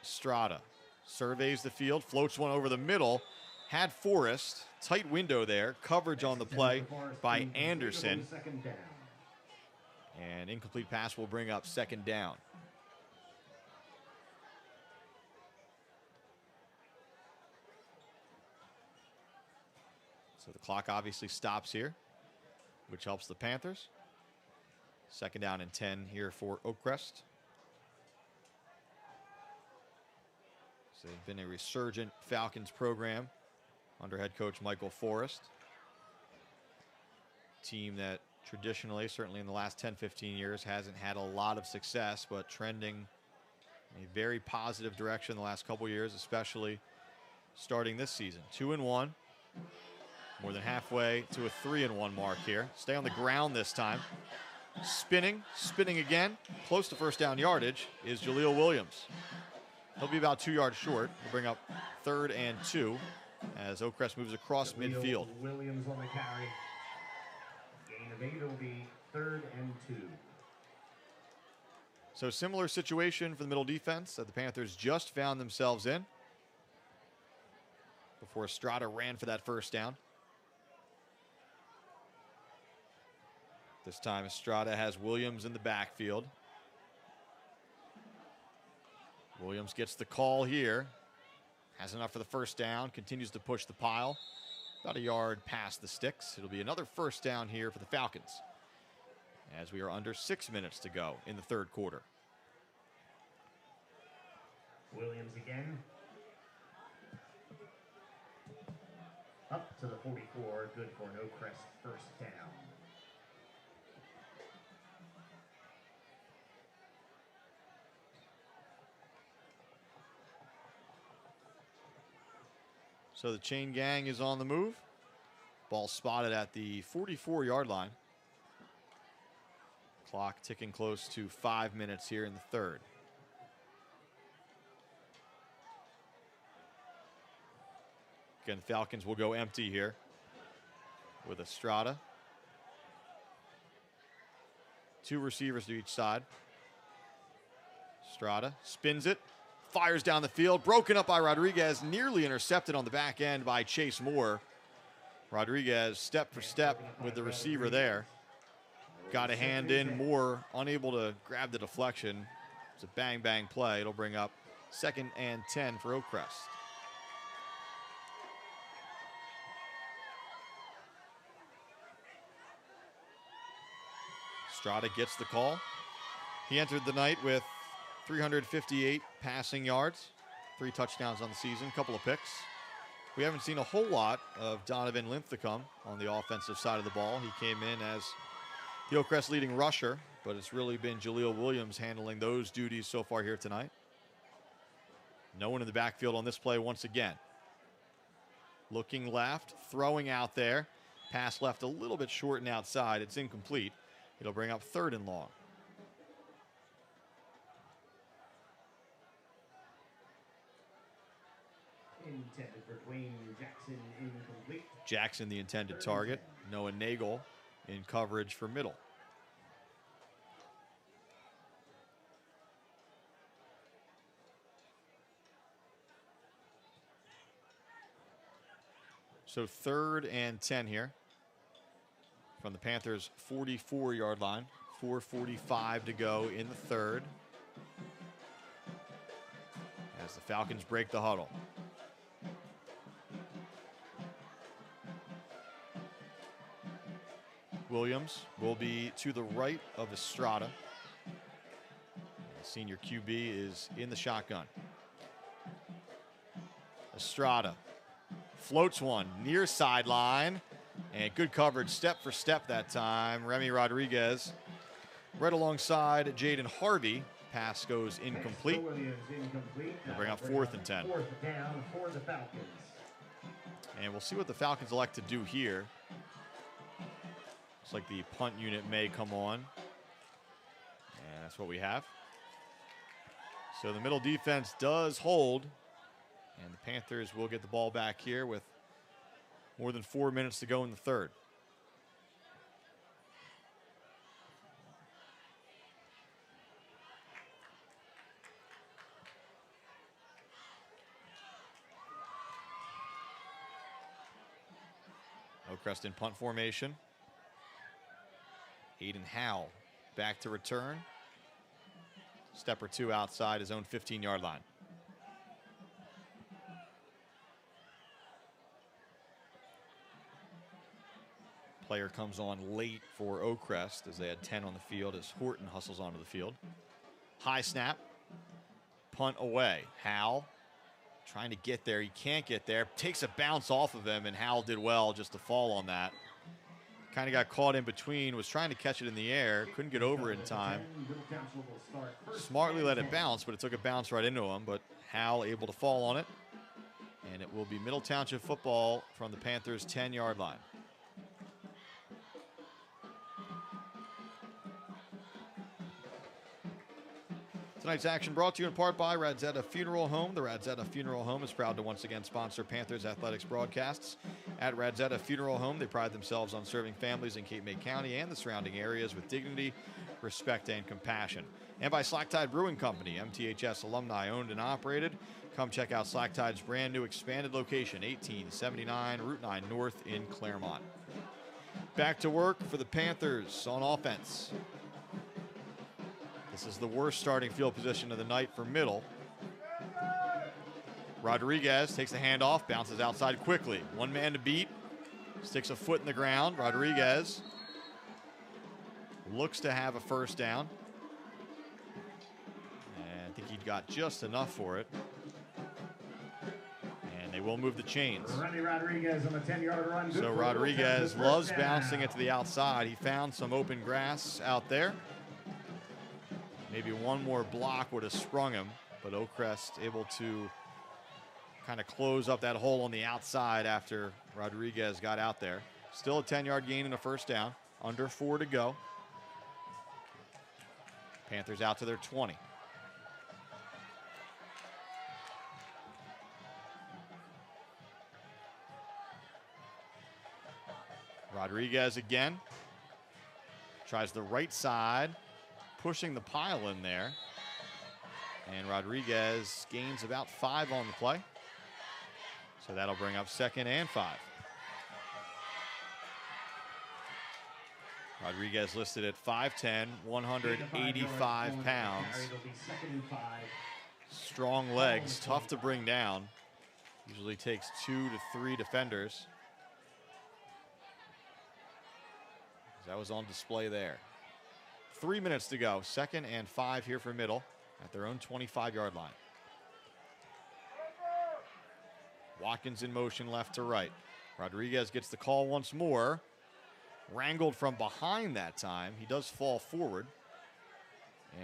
Estrada surveys the field, floats one over the middle, had Forrest, tight window there, coverage on the play by Anderson. Second down. And incomplete pass will bring up 2nd down. So the clock obviously stops here, which helps the Panthers. 2nd down and 10 here for Oakcrest. they've been a resurgent Falcons program under head coach Michael Forrest. Team that traditionally, certainly in the last 10-15 years, hasn't had a lot of success, but trending in a very positive direction the last couple years, especially starting this season. 2-1, more than halfway to a 3-1 mark here. Stay on the ground this time. Spinning again, close to first down yardage is Jaleel Williams. He'll be about 2 yards short. He'll bring up 3rd and 2 as Oakcrest moves across midfield. Williams on the carry. Gain of 8 will be 3rd and 2. So similar situation for the middle defense that the Panthers just found themselves in before Estrada ran for that first down. This time Estrada has Williams in the backfield. Williams gets the call here. Has enough for the first down. Continues to push the pile. About a yard past the sticks. It'll be another first down here for the Falcons, as we are under 6 minutes to go in the 3rd quarter. Williams again. Up to the 44. Good for an Oakcrest first down. So the chain gang is on the move. Ball spotted at the 44-yard line. Clock ticking close to 5 minutes here in the 3rd. Again, the Falcons will go empty here with Estrada. 2 receivers to each side. Estrada spins it. Fires down the field, broken up by Rodriguez, nearly intercepted on the back end by Chase Moore. Rodriguez step for step with the receiver there. Got a hand in, Moore unable to grab the deflection. It's a bang play. It'll bring up 2nd and 10 for Oakcrest. Estrada gets the call. He entered the night with 358 passing yards, 3 touchdowns on the season, couple of picks. We haven't seen a whole lot of Donovan Linthicum on the offensive side of the ball. He came in as the Oakcrest leading rusher, but it's really been Jaleel Williams handling those duties so far here tonight. No one in the backfield on this play once again. Looking left, throwing out there. Pass left a little bit short and outside. It's incomplete. It'll bring up 3rd and long. Intended for Dwayne Jackson, incomplete. Jackson, the intended target. Noah Nagel in coverage for middle. So 3rd and 10 here from the Panthers' 44-yard line. 4:45 to go in the 3rd as the Falcons break the huddle. Williams will be to the right of Estrada. The senior QB is in the shotgun. Estrada floats one near sideline, and good coverage step for step that time. Remy Rodriguez right alongside Jaden Harvey. Pass goes incomplete. They'll bring up 4th and 10. 4th down for the Falcons. And we'll see what the Falcons elect to do here. Looks like the punt unit may come on. And that's what we have. So the middle defense does hold. And the Panthers will get the ball back here with more than 4 minutes to go in the 3rd. Oakcrest in punt formation. Aiden Howell back to return. Step or 2 outside his own 15-yard line. Player comes on late for Oakcrest as they had 10 on the field as Horton hustles onto the field. High snap. Punt away. Howell Trying to get there. He can't get there. Takes a bounce off of him, and Howell did well just to fall on that. Kind of got caught in between. Was trying to catch it in the air. Couldn't get over it in time. Smartly let it bounce, but it took a bounce right into him. But Howell able to fall on it. And it will be Middle Township football from the Panthers' 10-yard line. Tonight's action brought to you in part by Radzetta Funeral Home. The Radzetta Funeral Home is proud to once again sponsor Panthers athletics broadcasts. At Radzetta Funeral Home, they pride themselves on serving families in Cape May County and the surrounding areas with dignity, respect, and compassion. And by Slack Tide Brewing Company, MTHS alumni owned and operated. Come check out Slack Tide's brand new expanded location, 1879 Route 9 North in Claremont. Back to work for the Panthers on offense. This is the worst starting field position of the night for Middle. Rodriguez takes the handoff, bounces outside quickly. One man to beat, sticks a foot in the ground. Rodriguez looks to have a first down. And I think he got just enough for it. And they will move the chains. Rodriguez on the 10-yard run. So Rodriguez loves bouncing it to the outside. He found some open grass out there. Maybe one more block would have sprung him, but Oakcrest able to kind of close up that hole on the outside after Rodriguez got out there. Still a 10-yard gain and a first down. Under 4 to go. Panthers out to their 20. Rodriguez again. Tries the right side. Pushing the pile in there. And Rodriguez gains about 5 on the play. So that'll bring up 2nd and 5. Rodriguez listed at 5'10", 185 pounds. Strong legs, tough to bring down. Usually takes 2 to 3 defenders. That was on display there. 3 minutes to go. 2nd and 5 here for Middle at their own 25-yard line. Watkins in motion left to right. Rodriguez gets the call once more. Wrangled from behind that time. He does fall forward.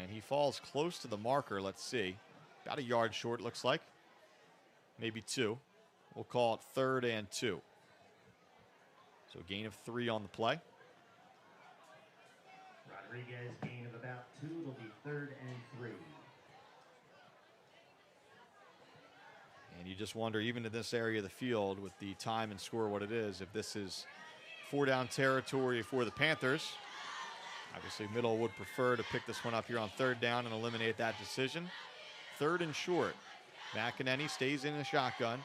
And he falls close to the marker. Let's see. About a yard short, looks like. Maybe 2. We'll call it 3rd and 2. So a gain of 3 on the play. Rodriguez gain of about 2. It'll be 3rd and 3. And you just wonder, even in this area of the field, with the time and score what it is, if this is 4-down territory for the Panthers. Obviously, Middle would prefer to pick this one up here on 3rd down and eliminate that decision. 3rd and short. McEnany stays in the shotgun.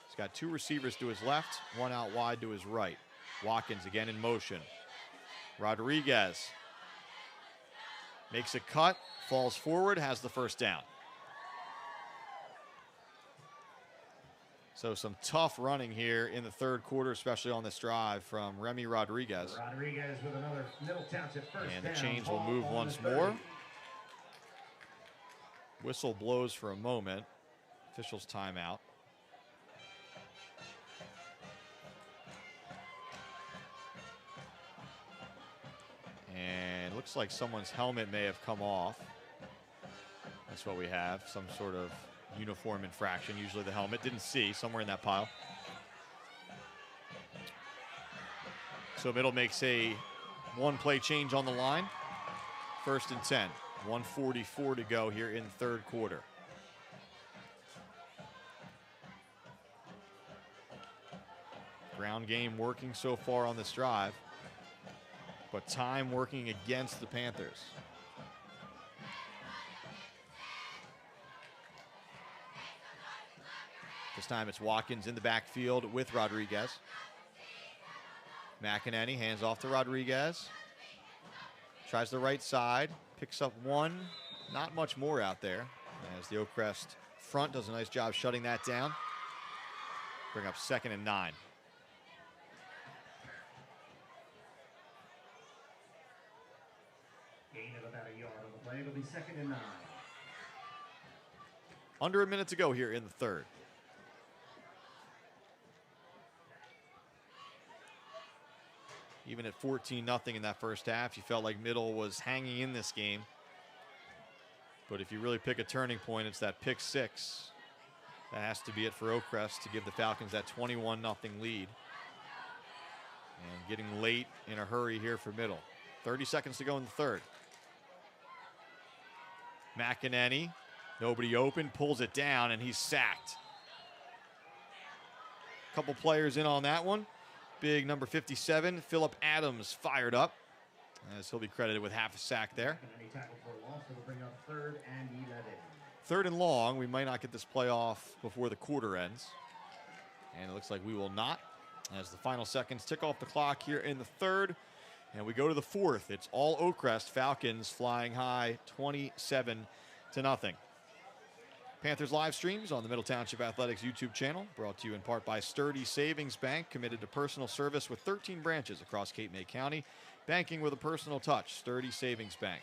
He's got 2 receivers to his left, 1 out wide to his right. Watkins again in motion. Rodriguez makes a cut, falls forward, has the first down. So some tough running here in the 3rd quarter, especially on this drive from Remy Rodriguez. Rodriguez with another Middle Township first And the down. chains will move once more. Whistle blows for a moment. Officials timeout. And it looks like someone's helmet may have come off. That's what we have, some sort of uniform infraction. Usually the helmet. Didn't see, somewhere in that pile. So Middle makes a 1-play change on the line. 1st and 10. 1:44 to go here in the 3rd quarter. Ground game working so far on this drive, but time working against the Panthers. This time it's Watkins in the backfield with Rodriguez. McEnany hands off to Rodriguez. Tries the right side, picks up 1. Not much more out there as the Oakcrest front does a nice job shutting that down. Bring up 2nd and 9. Gain of about a yard on the play. It'll be 2nd and 9. Under a minute to go here in the 3rd. even at 14-0 in that first half. You felt like Middle was hanging in this game. But if you really pick a turning point, it's that pick six. That has to be it for Oakcrest to give the Falcons that 21-0 lead. And getting late in a hurry here for Middle. 30 seconds to go in the third. McEnany, nobody open, pulls it down, and he's sacked. Couple players in on that one. Big number 57, Phillip Adams, fired up, as he'll be credited with half a sack there. Any tackle for a loss, it'll bring up 3rd and 11. 3rd and long. We might not get this play off before the quarter ends. And it looks like we will not, as the final seconds tick off the clock here in the third. And we go to the fourth. It's all Oakcrest. Falcons flying high, 27-0. Panthers live streams on the Middle Township Athletics YouTube channel, brought to you in part by Sturdy Savings Bank, committed to personal service with 13 branches across Cape May County, banking with a personal touch. Sturdy Savings Bank.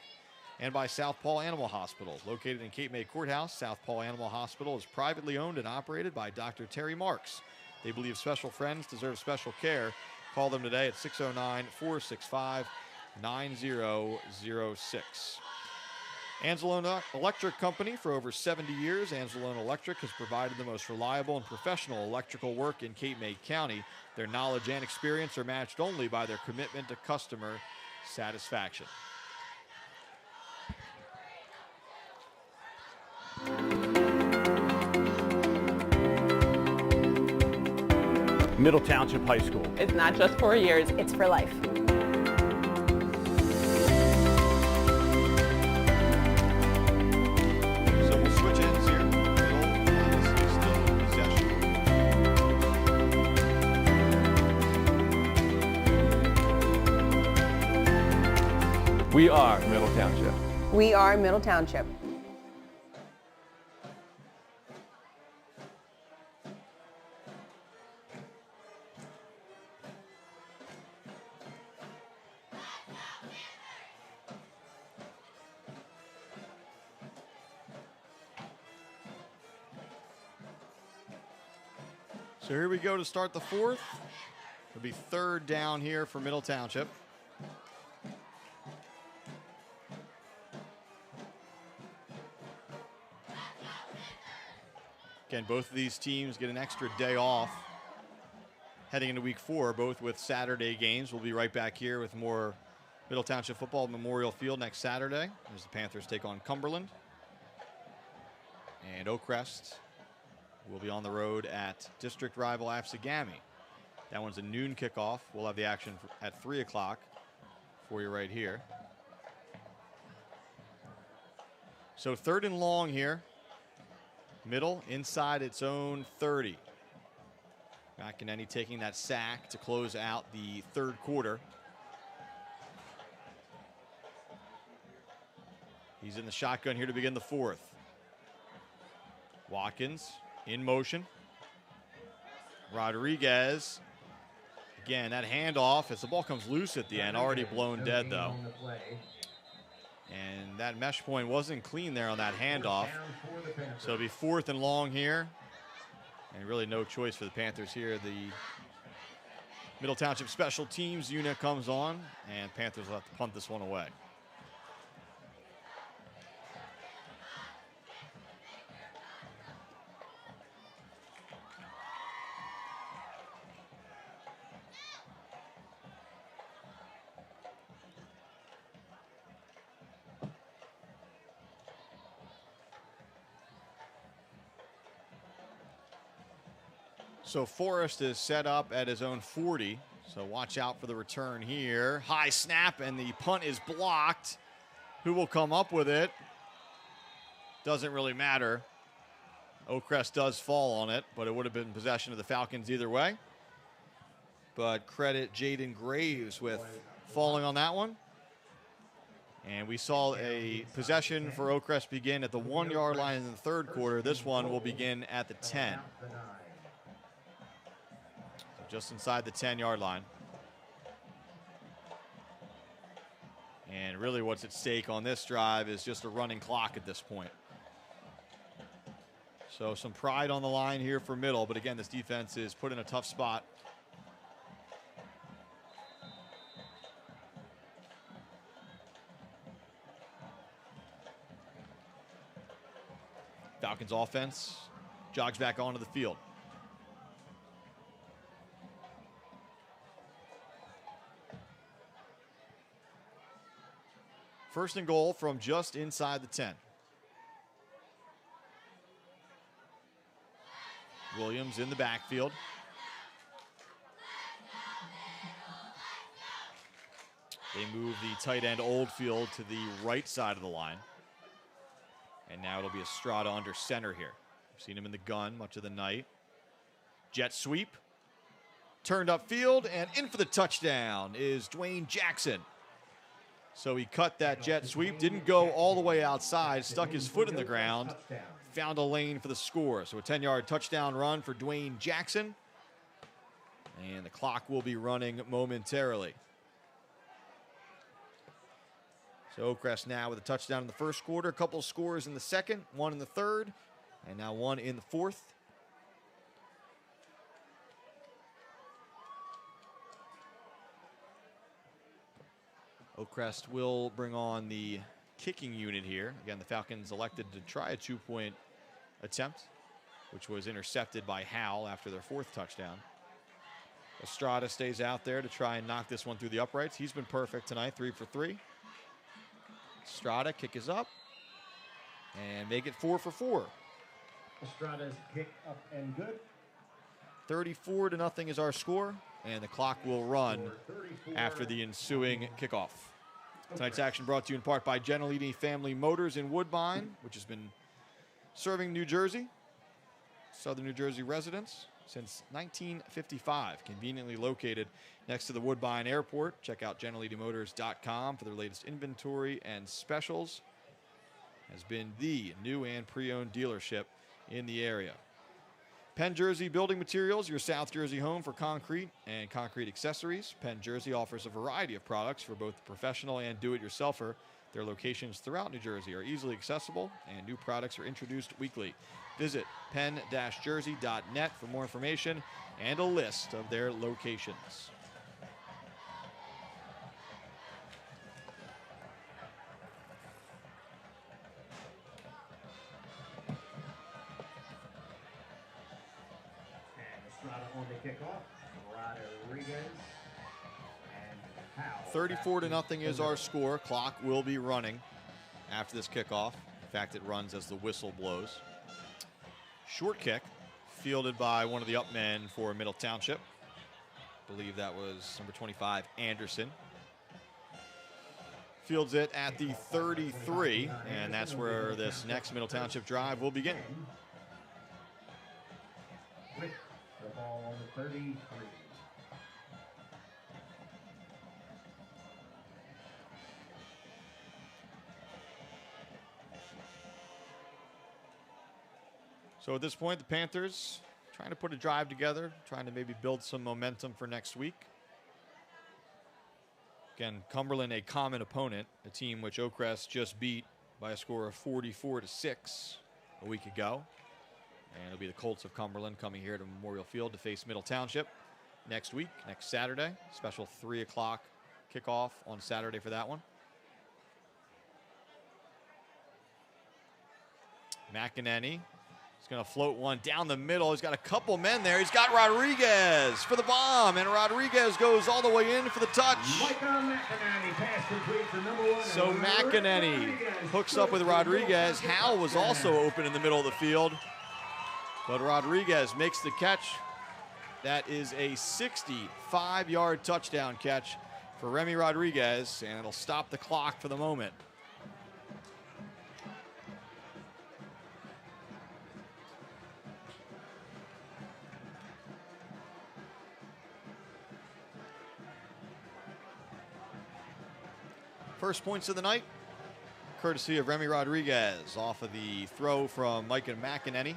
And by South Paul Animal Hospital, located in Cape May Courthouse. South Paul Animal Hospital is privately owned and operated by Dr. Terry Marks. They believe special friends deserve special care. Call them today at 609-465-9006. Anzalone Electric Company, for over 70 years, Anzalone Electric has provided the most reliable and professional electrical work in Cape May County. Their knowledge and experience are matched only by their commitment to customer satisfaction. Middle Township High School. It's not just 4 years, it's for life. So we'll switch ends here. Middle obviously still in possession. We are Middle Township. We are Middle Township. So here we go to start the fourth. It'll be 3rd down here for Middle Township. Again, both of these teams get an extra day off heading into week 4, both with Saturday games. We'll be right back here with more Middle Township football at Memorial Field next Saturday as the Panthers take on Cumberland. And Oakcrest will be on the road at district rival Apsagami. That one's a noon kickoff. We'll have the action at 3 o'clock for you right here. So 3rd and long here. Middle inside its own 30. McEnany taking that sack to close out the 3rd quarter. He's in the shotgun here to begin the 4th. Watkins in motion. Rodriguez. Again, that handoff as the ball comes loose at the end. Already blown dead, though. And that mesh point wasn't clean there on that handoff. So it'll be 4th and long here. And really no choice for the Panthers here. The Middle Township Special Teams unit comes on, and Panthers will have to punt this one away. So Forrest is set up at his own 40. So watch out for the return here. High snap, and the punt is blocked. Who will come up with it? Doesn't really matter. Oakcrest does fall on it, but it would have been possession of the Falcons either way. But credit Jaden Graves with falling on that one. And we saw a possession for Oakcrest begin at the 1-yard line in the 3rd quarter. This one will begin at the 10. Just inside the 10-yard line. And really what's at stake on this drive is just a running clock at this point. So some pride on the line here for Middle, but again, this defense is put in a tough spot. Falcons offense jogs back onto the field. First and goal from just inside the 10. Williams in the backfield. They move the tight end Oldfield to the right side of the line. And now it'll be Estrada under center here. We've seen him in the gun much of the night. Jet sweep. Turned upfield, and in for the touchdown is Dwayne Jackson. So he cut that jet sweep, didn't go all the way outside, stuck his foot in the ground, found a lane for the score. So a 10-yard touchdown run for Dwayne Jackson. And the clock will be running momentarily. So Oakcrest now with a touchdown in the first quarter, a couple of scores in the second, one in the third, and now one in the fourth. Oakcrest will bring on the kicking unit here. Again, the Falcons elected to try a 2-point attempt, which was intercepted by Howell after their fourth touchdown. Estrada stays out there to try and knock this one through the uprights. He's been perfect tonight, 3 for 3. Estrada, kick is up, and make it 4 for 4. Estrada's kick up and good. 34-0 is our score, and the clock will run after the ensuing kickoff. Tonight's action brought to you in part by Gentilini Family Motors in Woodbine, which has been serving New Jersey, Southern New Jersey residents, since 1955. Conveniently located next to the Woodbine Airport. Check out GentiliniMotors.com for their latest inventory and specials. Has been the new and pre-owned dealership in the area. Penn Jersey Building Materials, your South Jersey home for concrete and concrete accessories. Penn Jersey offers a variety of products for both the professional and do-it-yourselfer. Their locations throughout New Jersey are easily accessible, and new products are introduced weekly. Visit penn-jersey.net for more information and a list of their locations. On the kickoff, Rodriguez and Howell. 34-0 is our score. Clock will be running after this kickoff. In fact, it runs as the whistle blows. Short kick, fielded by one of the up men for Middle Township. I believe that was number 25, Anderson. Fields it at the 33, and that's where this next Middle Township drive will begin. With the ball on the 33. So at this point, the Panthers trying to put a drive together, trying to maybe build some momentum for next week. Again, Cumberland, a common opponent, a team which Oakcrest just beat by a score of 44-6 a week ago. And it'll be the Colts of Cumberland coming here to Memorial Field to face Middle Township next week, next Saturday. Special 3 o'clock kickoff on Saturday for that one. McEnany is going to float one down the middle. He's got a couple men there. He's got Rodriguez for the bomb, and Rodriguez goes all the way in for the touch. So McEnany hooks up with Rodriguez. Howell was also open in the middle of the field, but Rodriguez makes the catch. That is a 65-yard touchdown catch for Remy Rodriguez, and it'll stop the clock for the moment. First points of the night, courtesy of Remy Rodriguez off of the throw from Micah McEnany.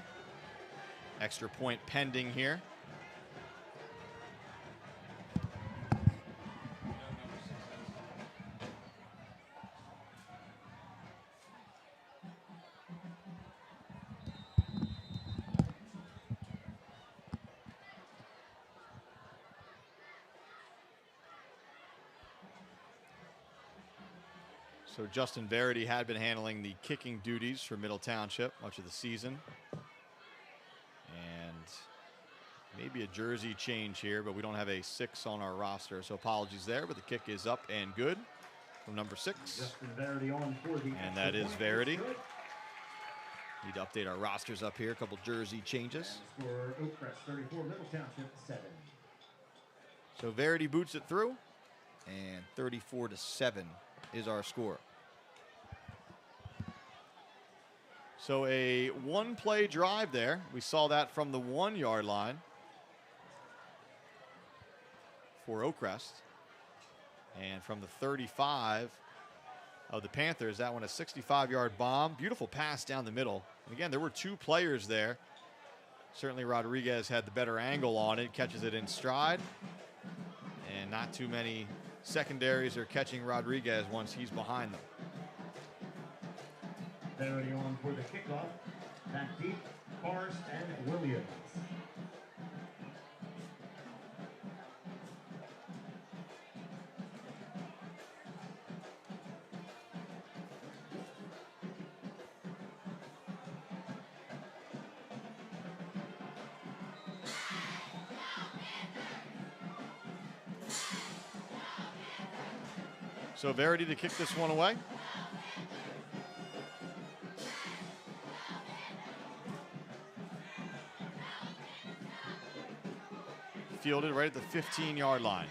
Extra point pending here. So Justin Verity had been handling the kicking duties for Middle Township much of the season. And maybe a jersey change here, but we don't have a 6 on our roster, so apologies there, but the kick is up and good from number 6. Justin Verity on for the And that is Verity. Need to update our rosters up here, a couple jersey changes. For Oakcrest 34, Middle Township 7. So Verity boots it through, and 34-7 is our score. So a one-play drive there. We saw that from the 1-yard line for Oakcrest. And from the 35 of the Panthers, that one a 65-yard bomb. Beautiful pass down the middle. And again, there were 2 players there. Certainly Rodriguez had the better angle on it, catches it in stride. And not too many secondaries are catching Rodriguez once he's behind them. Verity on for the kickoff. Back deep, Forrest and Williams. So Verity to kick this one away. Fielded right at the 15-yard line.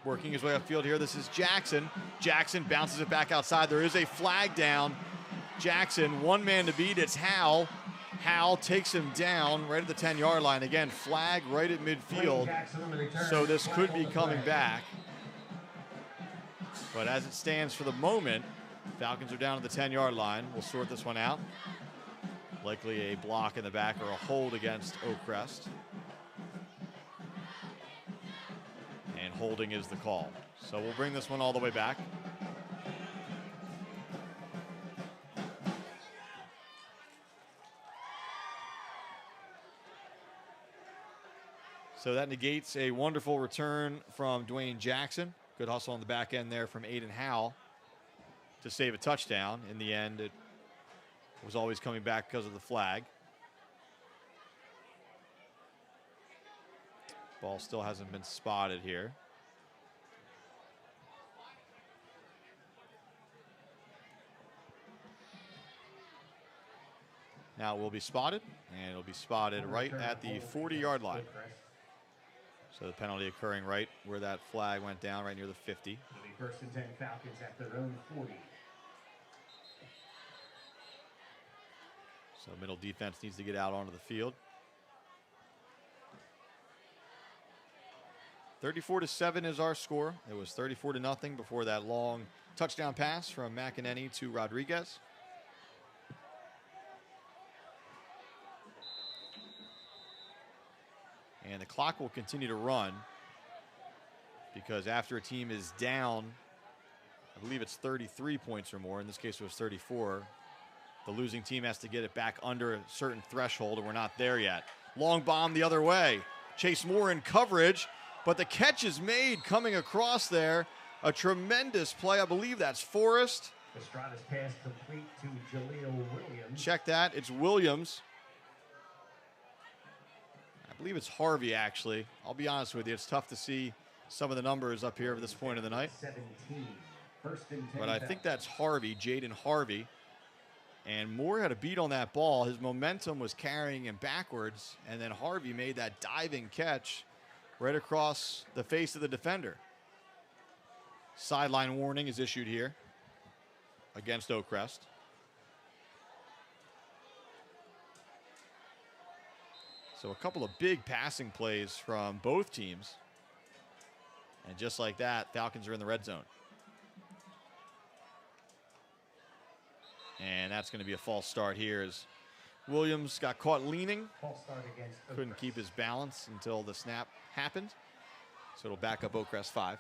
Working his way upfield here. This is Jackson. Jackson bounces it back outside. There is a flag down. Jackson, one man to beat. It's Howell. Howell takes him down right at the 10-yard line. Again, flag right at midfield. So this could be coming back. But as it stands for the moment, Falcons are down at the 10-yard line. We'll sort this one out. Likely a block in the back or a hold against Oakcrest. And holding is the call. So we'll bring this one all the way back. So that negates a wonderful return from Dwayne Jackson. Good hustle on the back end there from Aiden Howell to save a touchdown. In the end, it was always coming back because of the flag. Ball still hasn't been spotted here. Now it will be spotted, and it'll be spotted right at the 40-yard line. So the penalty occurring right where that flag went down, right near the 50. It'll be 1st and 10 Falcons at their own 40. So middle defense needs to get out onto the field. 34-7 is our score. It was 34-0 before that long touchdown pass from McEnany to Rodriguez. And the clock will continue to run because after a team is down, I believe it's 33 points or more. In this case, it was 34. The losing team has to get it back under a certain threshold, and we're not there yet. Long bomb the other way. Chase Moore in coverage, but the catch is made coming across there. A tremendous play. I believe that's Forrest. Estrada's pass complete to Jaleel Williams. Check that. It's Williams. I believe it's Harvey, actually. I'll be honest with you. It's tough to see some of the numbers up here at this point of the night. 17. 1st and 10. But I think that's Harvey, Jaden Harvey. And Moore had a beat on that ball. His momentum was carrying him backwards. And then Harvey made that diving catch right across the face of the defender. Sideline warning is issued here against Oakcrest. So a couple of big passing plays from both teams. And just like that, Falcons are in the red zone. And that's going to be a false start here as Williams got caught leaning. False start against Oakcrest. Couldn't keep his balance until the snap happened. So it'll back up Oakcrest 5.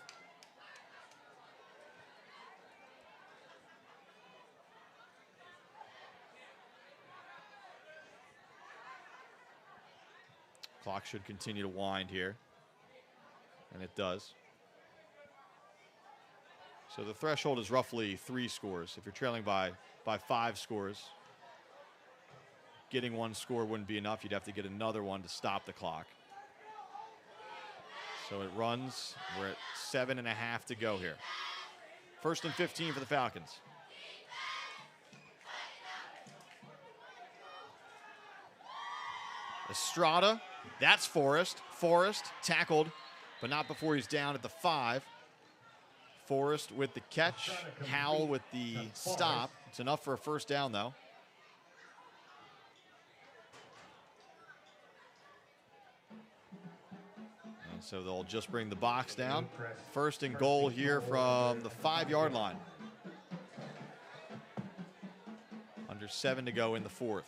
Clock should continue to wind here. And it does. So the threshold is roughly 3 scores. If you're trailing by 5 scores, getting 1 score wouldn't be enough. You'd have to get another one to stop the clock. So it runs. We're at 7.5 to go here. 1st and 15 for the Falcons. Estrada, that's Forrest. Forrest tackled, but not before he's down at the 5. Forrest with the catch, Howell with the stop. It's enough for a first down, though. And so they'll just bring the box down. 1st and goal here from the 5-yard line. Under 7 to go in the 4th.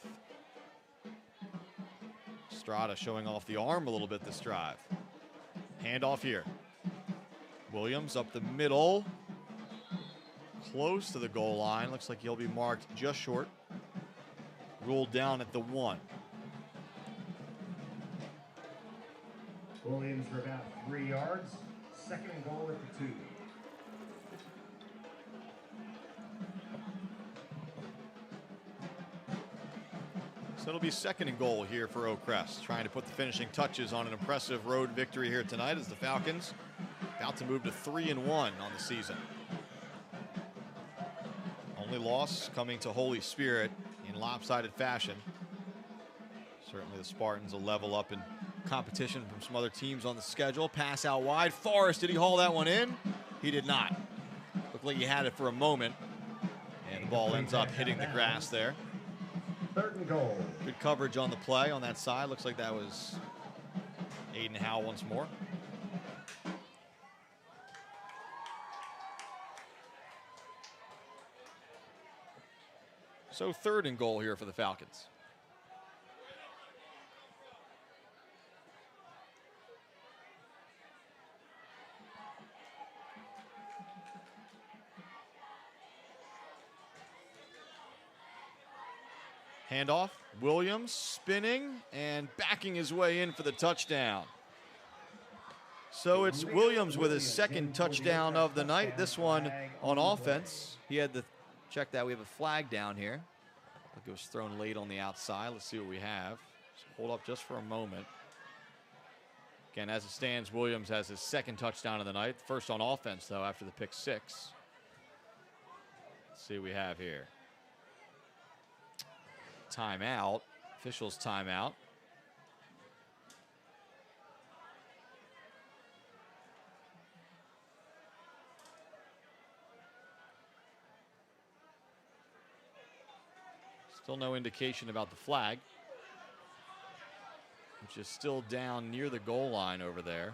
Estrada showing off the arm a little bit this drive. Handoff here. Williams up the middle. Close to the goal line. Looks like he'll be marked just short. Ruled down at the 1. Williams for about 3 yards. 2nd and goal at the 2. So it'll be 2nd and goal here for Oakcrest, trying to put the finishing touches on an impressive road victory here tonight as the Falcons about to move to 3-1 on the season. Only loss coming to Holy Spirit in lopsided fashion. Certainly the Spartans will level up in competition from some other teams on the schedule. Pass out wide. Forrest, did he haul that one in? He did not. Looked like he had it for a moment. And the ball ends up hitting the grass there. 3rd and goal. Good coverage on the play on that side. Looks like that was Aiden Howell once more. So 3rd and goal here for the Falcons. Handoff, Williams spinning and backing his way in for the touchdown. So it's Williams with his 2nd touchdown of the night. This one on offense. He had the, check that, we have a flag down here. Look, it was thrown late on the outside. Let's see what we have. So hold up just for a moment. Again, as it stands, Williams has his 2nd touchdown of the night. 1st on offense, though, after the pick 6. Let's see what we have here. Timeout. Officials timeout. Still no indication about the flag, which is still down near the goal line over there.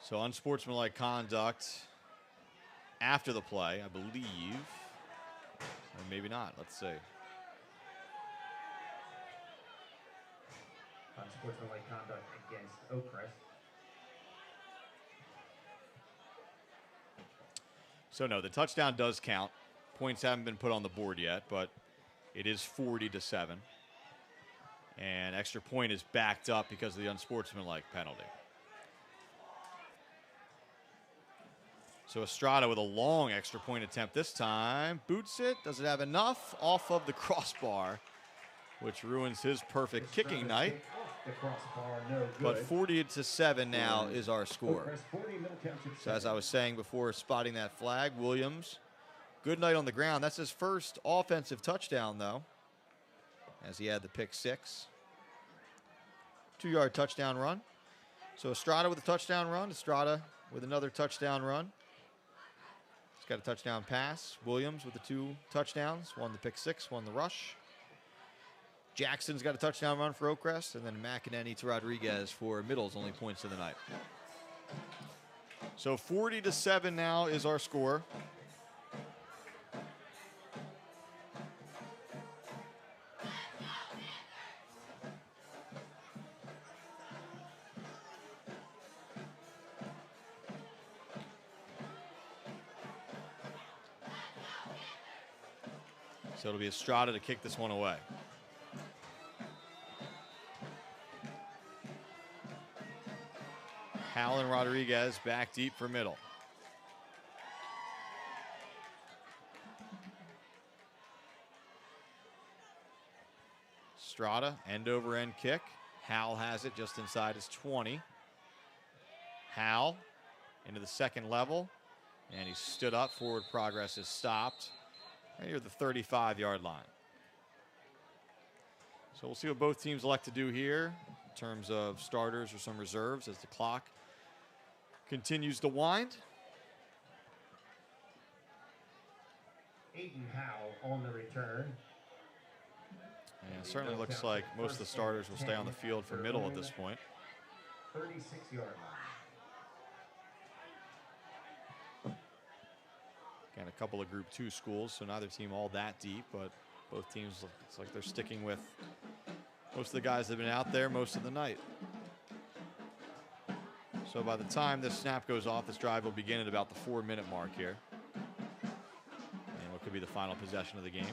So unsportsmanlike conduct after the play, I believe, or maybe not. Let's see. Unsportsmanlike conduct against Oakcrest. So no, the touchdown does count. Points haven't been put on the board yet, but it is 40-7. And extra point is backed up because of the unsportsmanlike penalty. So Estrada with a long extra point attempt this time. Boots it. Does it have enough? Off of the crossbar, which ruins his perfect kicking night. The crossbar, no good. But 40-7 now is our score. So as I was saying before spotting that flag, Williams, good night on the ground. That's his 1st offensive touchdown, though, as he had the pick 6. 2-yard touchdown run. So Estrada with a touchdown run. Estrada with another touchdown run. He's got a touchdown pass. Williams with the 2 touchdowns. One the pick 6, one the rush. Jackson's got a touchdown run for Oakcrest, and then McEnany to Rodriguez for Middle's only points of the night. So 40-7 now is our score. So it'll be Estrada to kick this one away. Howell and Rodriguez back deep for middle. Estrada, end over end kick. Howell has it just inside his 20. Howell into the second level. And he stood up. Forward progress is stopped right here at the 35-yard line. So we'll see what both teams elect to do here in terms of starters or some reserves as the clock continues to wind. Aiden Howe on the return. And it certainly looks like most of the starters will stay on the field for middle at this point. 36-yard line. Again, a couple of Group 2 schools, so neither team all that deep, but both teams, it's like they're sticking with most of the guys that have been out there most of the night. So by the time this snap goes off, this drive will begin at about the 4-minute mark here. And what could be the final possession of the game.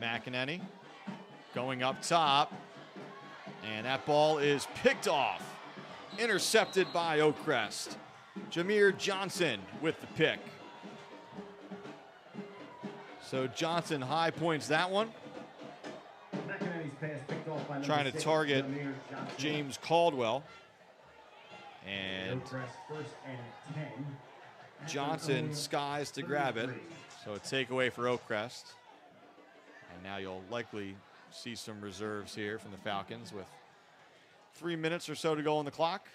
McEnany going up top, and that ball is picked off, intercepted by Oakcrest. Jameer Johnson with the pick. So Johnson high points that one. McEnany's pass picked off by Trying to 6, target Jameer Johnson. James Caldwell. And Oakcrest first and 10. Johnson skies to grab it. So a takeaway for Oakcrest. And now you'll likely see some reserves here from the Falcons with 3 minutes or so to go on the clock.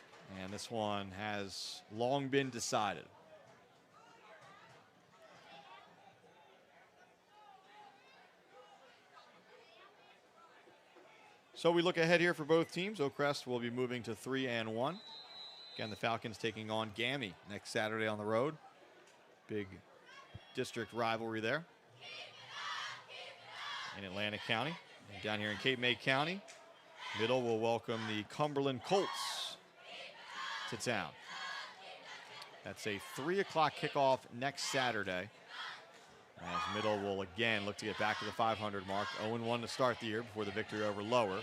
And this one has long been decided. So we look ahead here for both teams. Oakcrest will be moving to 3-1. Again, the Falcons taking on GAMI next Saturday on the road. Big district rivalry there in Atlantic County. And down here in Cape May County, Middle will welcome the Cumberland Colts to town. That's a 3 o'clock kickoff next Saturday, as Middle will again look to get back to the 500 mark. 0-1 to start the year before the victory over Lower.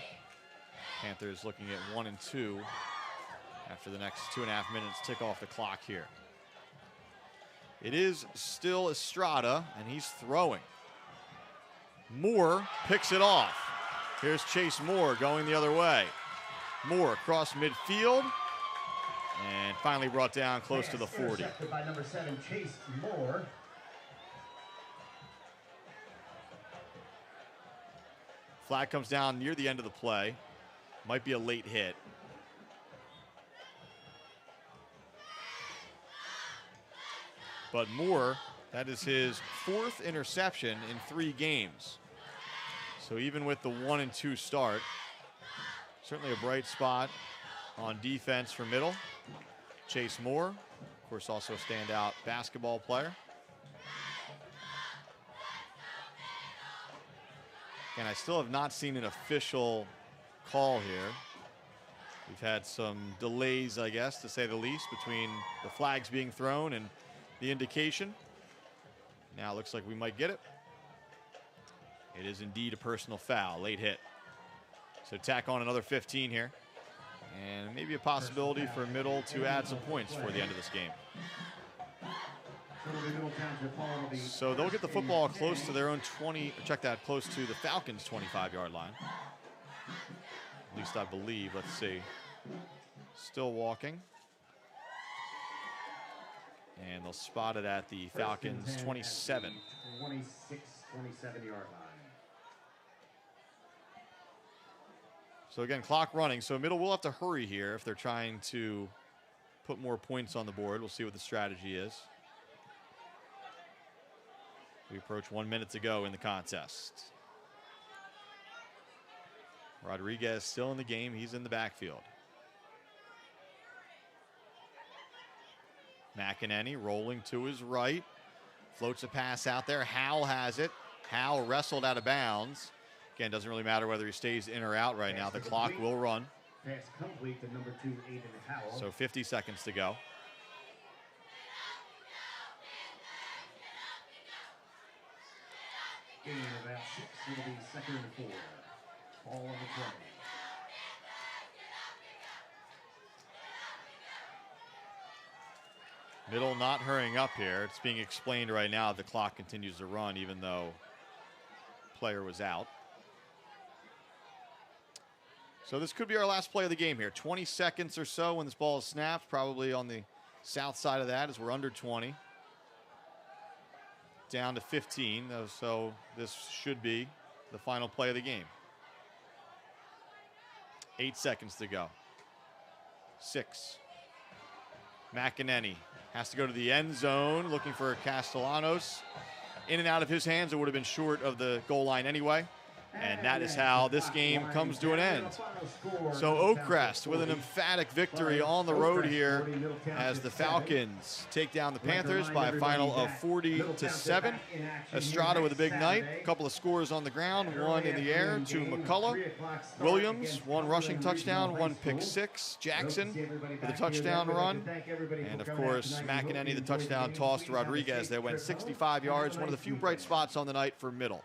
Panthers looking at 1-2 after the next 2.5 minutes tick off the clock here. It is still Estrada, and he's throwing. Moore picks it off. Here's Chase Moore going the other way. Moore across midfield, and finally brought down close to the 40. Intercepted by number 7, Chase Moore. Flag comes down near the end of the play. Might be a late hit. But Moore, that is his 4th interception in 3 games. So even with the 1-2 start, certainly a bright spot on defense for Middle. Chase Moore, of course, also a standout basketball player. And I still have not seen an official call here. We've had some delays, I guess, to say the least, between the flags being thrown and the indication. Now it looks like we might get it. It is indeed a personal foul, late hit. So tack on another 15 here. And maybe a possibility for Middle to add some points for the end of this game. So they'll get the football close to their own 20, check that, close to the Falcons' 25-yard line. At least I believe, let's see. Still walking. And they'll spot it at the Falcons' 27. 27-yard line. So again, clock running. So Middle will have to hurry here if they're trying to put more points on the board. We'll see what the strategy is. We approach 1 minute to go in the contest. Rodriguez still in the game. He's in the backfield. McEnany rolling to his right. Floats a pass out there. Howell has it. Howell wrestled out of bounds. Again, doesn't really matter whether he stays in or out right now. The clock will run. Pass complete to number 2, Aiden Howell. So 50 seconds to go. Gain about 6. It'll be 2nd and 4. Ball on the play. Middle not hurrying up here. It's being explained right now. The clock continues to run even though player was out. So this could be our last play of the game here. 20 seconds or so when this ball is snapped, probably on the south side of that as we're under 20. Down to 15, so this should be the final play of the game. 8 seconds to go. 6. McEnany has to go to the end zone looking for Castellanos. In and out of his hands, it would have been short of the goal line anyway. And that is how this game comes to an end. So Oakcrest with an emphatic victory on the road here as the Falcons take down the Panthers by a final of 40-7. Estrada with a big night. A couple of scores on the ground, one in the air to McCullough. Williams, one rushing touchdown, one pick six. Jackson with a touchdown run. And of course, McEnany, the touchdown toss to Rodriguez. They went 65 yards, one of the few bright spots on the night for Middle.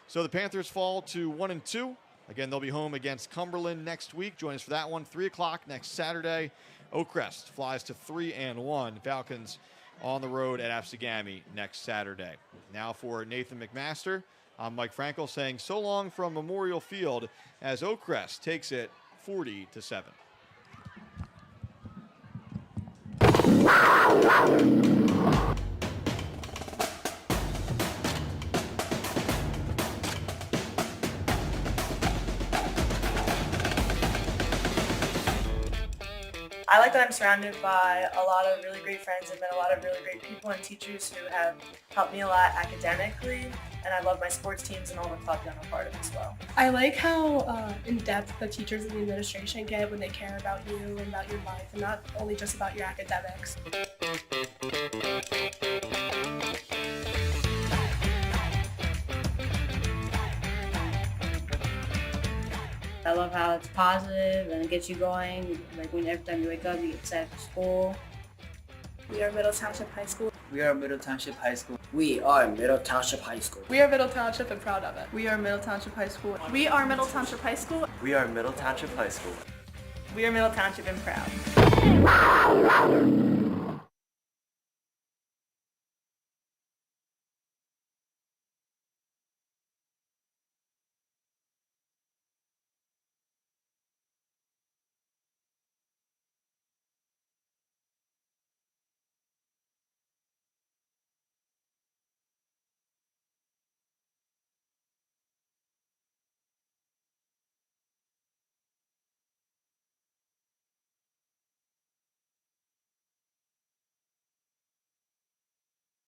So the Panthers fall to 1-2. Again, they'll be home against Cumberland next week. Join us for that one, 3 o'clock next Saturday. Oakcrest flies to 3-1. Falcons on the road at Absegami next Saturday. Now for Nathan McMaster, I'm Mike Frankel saying so long from Memorial Field as Oakcrest takes it 40-7. I like that I'm surrounded by a lot of really great friends and met a lot of really great people and teachers who have helped me a lot academically, and I love my sports teams and all the clubs I'm a part of as well. I like how in-depth the teachers and the administration get when they care about you and about your life, and not only just about your academics. I love how it's positive and it gets you going. Like when every time you wake up, you get set for school. We are Middle Township High School. We are Middle Township High School. We are Middle Township High School. We are Middle Township and proud of it. We are Middle Township High School. We are Middle Township High School. We are Middle Township High School. We are Middle Township and proud.